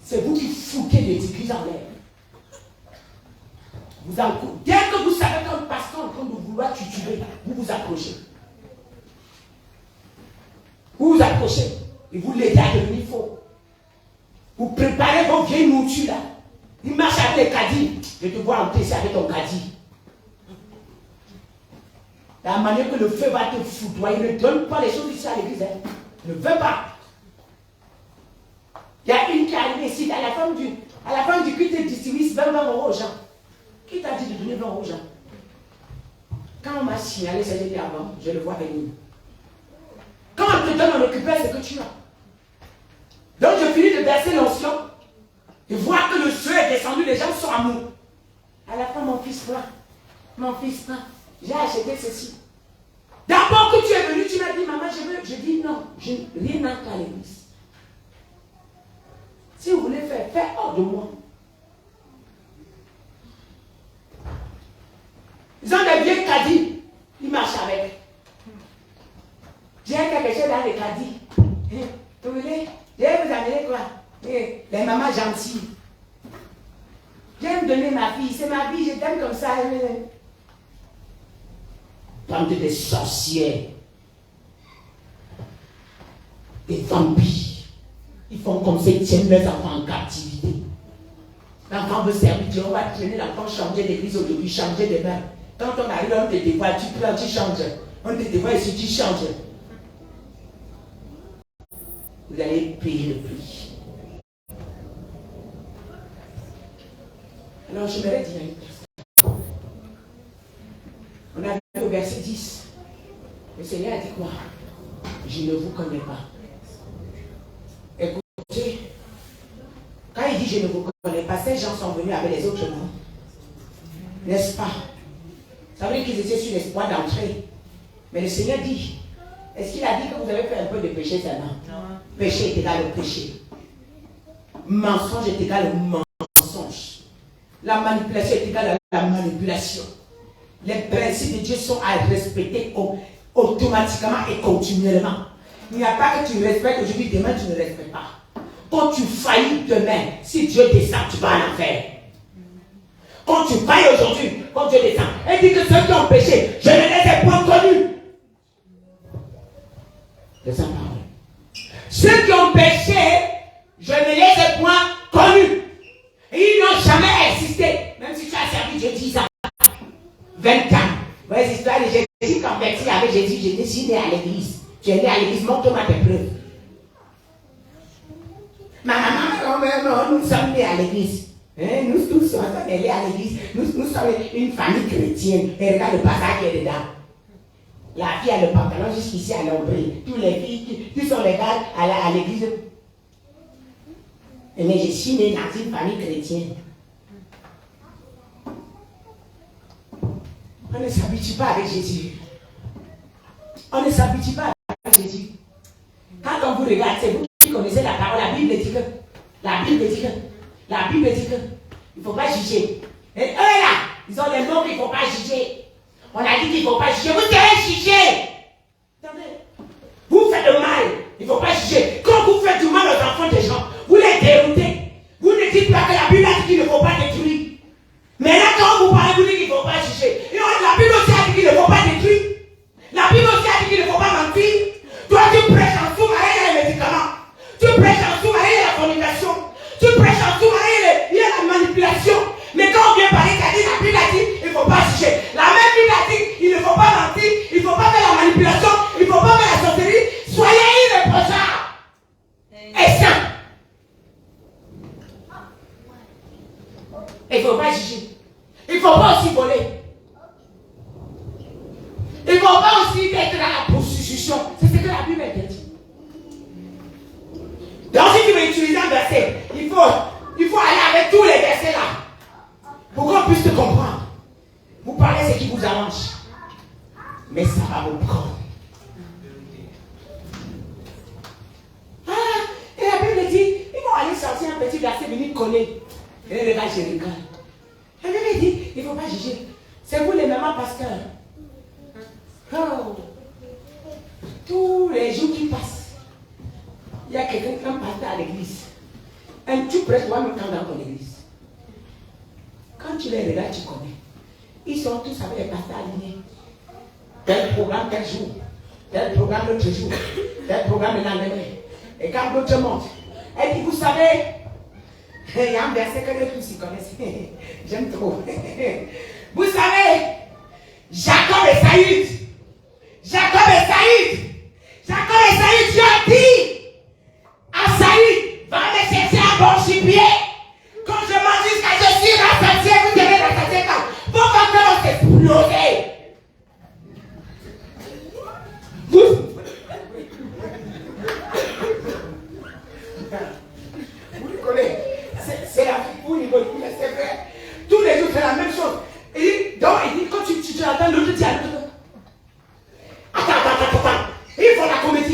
C'est vous qui foutez les églises en l'air. Dès que vous savez qu'un pasteur est en train de vouloir tuer, vous vous approchez. Vous vous approchez et vous l'aidez à devenir faux. Vous préparez vos vieilles moutures là. Il marche avec les caddies. Je te vois entrer avec ton caddie. La manière que le feu va te foudroyer, ne donne pas les choses ici à l'église. Hein. Ne veut pas. Il y a une qui est arrivée ici, à la fin du culte, tu distribues 20 euros aux gens. Qui t'a dit de donner 20 euros aux gens? Quand on m'a signalé, c'est dit avant, je le vois venir. Quand on te donne, on récupère ce que tu as. Donc je finis de verser l'onction et voir que le feu est descendu, les gens sont à nous. À la fin, mon fils, j'ai acheté ceci. D'abord que tu es venu, tu m'as dit, maman, je veux. Je dis non, je rien n'entre à l'église. Si vous voulez faire, faites hors de moi. Ils ont des vieux caddies, ils marchent avec. J'ai quelque chose dans les caddies. Vous voulez? Je vais vous amener quoi? Les mamans gentilles. Je vais me donner ma fille, c'est ma vie, je t'aime comme ça. Bande des sorcières, des vampires. Ils font comme ça, ils tiennent leurs enfants en captivité. L'enfant veut servir Dieu, on va traîner l'enfant changer d'église aujourd'hui, changer de bain. Quand on arrive, on te dévoile, tu prends, tu changes. On te dévoile ici, tu changes. Vous allez payer le prix. Alors, je m'aurais dit à une personne. On a vu au verset 10. Le Seigneur a dit quoi? Je ne vous connais pas. Écoutez, quand il dit je ne vous connais pas, ces gens sont venus avec les autres noms. N'est-ce pas? Ça veut dire qu'ils étaient sur l'espoir d'entrer. Mais le Seigneur dit, est-ce qu'il a dit que vous avez fait un peu de péché seulement? Non. Péché est égal au péché. Mensonge est égal au mensonge. La manipulation est égale à la manipulation. Les principes de Dieu sont à respecter automatiquement et continuellement. Il n'y a pas que tu respectes aujourd'hui, demain tu ne respectes pas. Quand tu faillis demain, si Dieu descend, tu vas en enfer. Quand tu faillis aujourd'hui, quand Dieu descend, il dit que ceux qui ont péché, je ne les ai point connus. C'est sa parole. Ceux qui ont péché, je ne les ai point connus. Et ils n'ont jamais existé. Même si tu as servi Dieu 10 ans, 20 ans. Voyez l'histoire de Jésus converti avec Jésus, je suis né à l'église. Tu es né à l'église, montre-moi tes preuves. Ma maman, nous sommes nés à l'église. Hein? Nous tous sommes nés à l'église. Nous sommes une famille chrétienne. Et regarde le passage qui est dedans. La fille a le pantalon jusqu'ici à l'ombril. Tous les filles qui sont les gars à l'église. Mais je suis né dans une famille chrétienne. On ne s'habitue pas avec Jésus. On ne s'habitue pas avec Jésus. Quand on vous regarde, c'est vous qui connaissez la parole. La Bible dit que il ne faut pas juger. Et eux là, ils ont des noms qu'il ne faut pas juger. On a dit qu'il ne faut pas juger. Vous devez juger. Vous faites le mal. Il ne faut pas juger. Quand vous faites du mal aux enfants des gens, vous les déroutez. Vous ne dites pas que la Bible a dit qu'il ne faut pas détruire. Mais là, quand vous parlez, vous dites qu'il ne faut pas juger. Et la Bible aussi a dit qu'il ne faut pas détruire. La Bible aussi a dit qu'il ne faut pas mentir. Toi, tu prêches en sous-marin, il y a les médicaments. Tu prêches en sous-marin, il y a la communication. Tu prêches en sous-marin, il y a la manipulation. Mais quand on vient parler, la Bible a dit il ne faut pas juger. La même Bible a dit il ne faut pas mentir, il ne faut pas faire la manipulation, il ne faut pas faire la sorcellerie. Soyez irréprochables et saints. Il ne faut pas juger. Il ne faut pas aussi voler. Il ne faut pas aussi être dans la prostitution. C'est ce que la Bible dit. Dans une utiliser un verset. Il faut aller avec tous les versets là. Pour qu'on puisse te comprendre. Vous parlez ce qui vous arrange. Mais ça va vous prendre. Et la Bible dit, ils vont aller sortir un petit verset, venir coller. Et les gars, je regarde. La Bible dit, il ne faut pas juger. C'est vous les mamans pasteurs. Oh. Tous les jours qui passent, il y a quelqu'un qui est un pasteur à l'église. Et tu prêches toi-même dans ton église. Quand tu les regardes, tu connais. Ils sont tous avec les pasteurs alignés. Tel programme, tel jour. Tel programme l'autre jour. Tel programme le lendemain. Et quand l'autre monte, elle dit, vous savez, il y a un verset que les tous y connaissent. J'aime trop. Vous savez, Jacob et Saïd. Jacob et Saïd. Jacob et Saïd, Dieu a dit à Saïd, va me chercher un bon gibier. Quand je m'en dis que je suis rassasié, vous devez rassasier quand vos vacances exploser. Vous rigolez. C'est la vie, vous rigolez, mais c'est vrai. Tous les jours, c'est la même chose. Et donc, il dit, quand tu attends, l'autre dit à l'autre, attends. Il faut la comédie.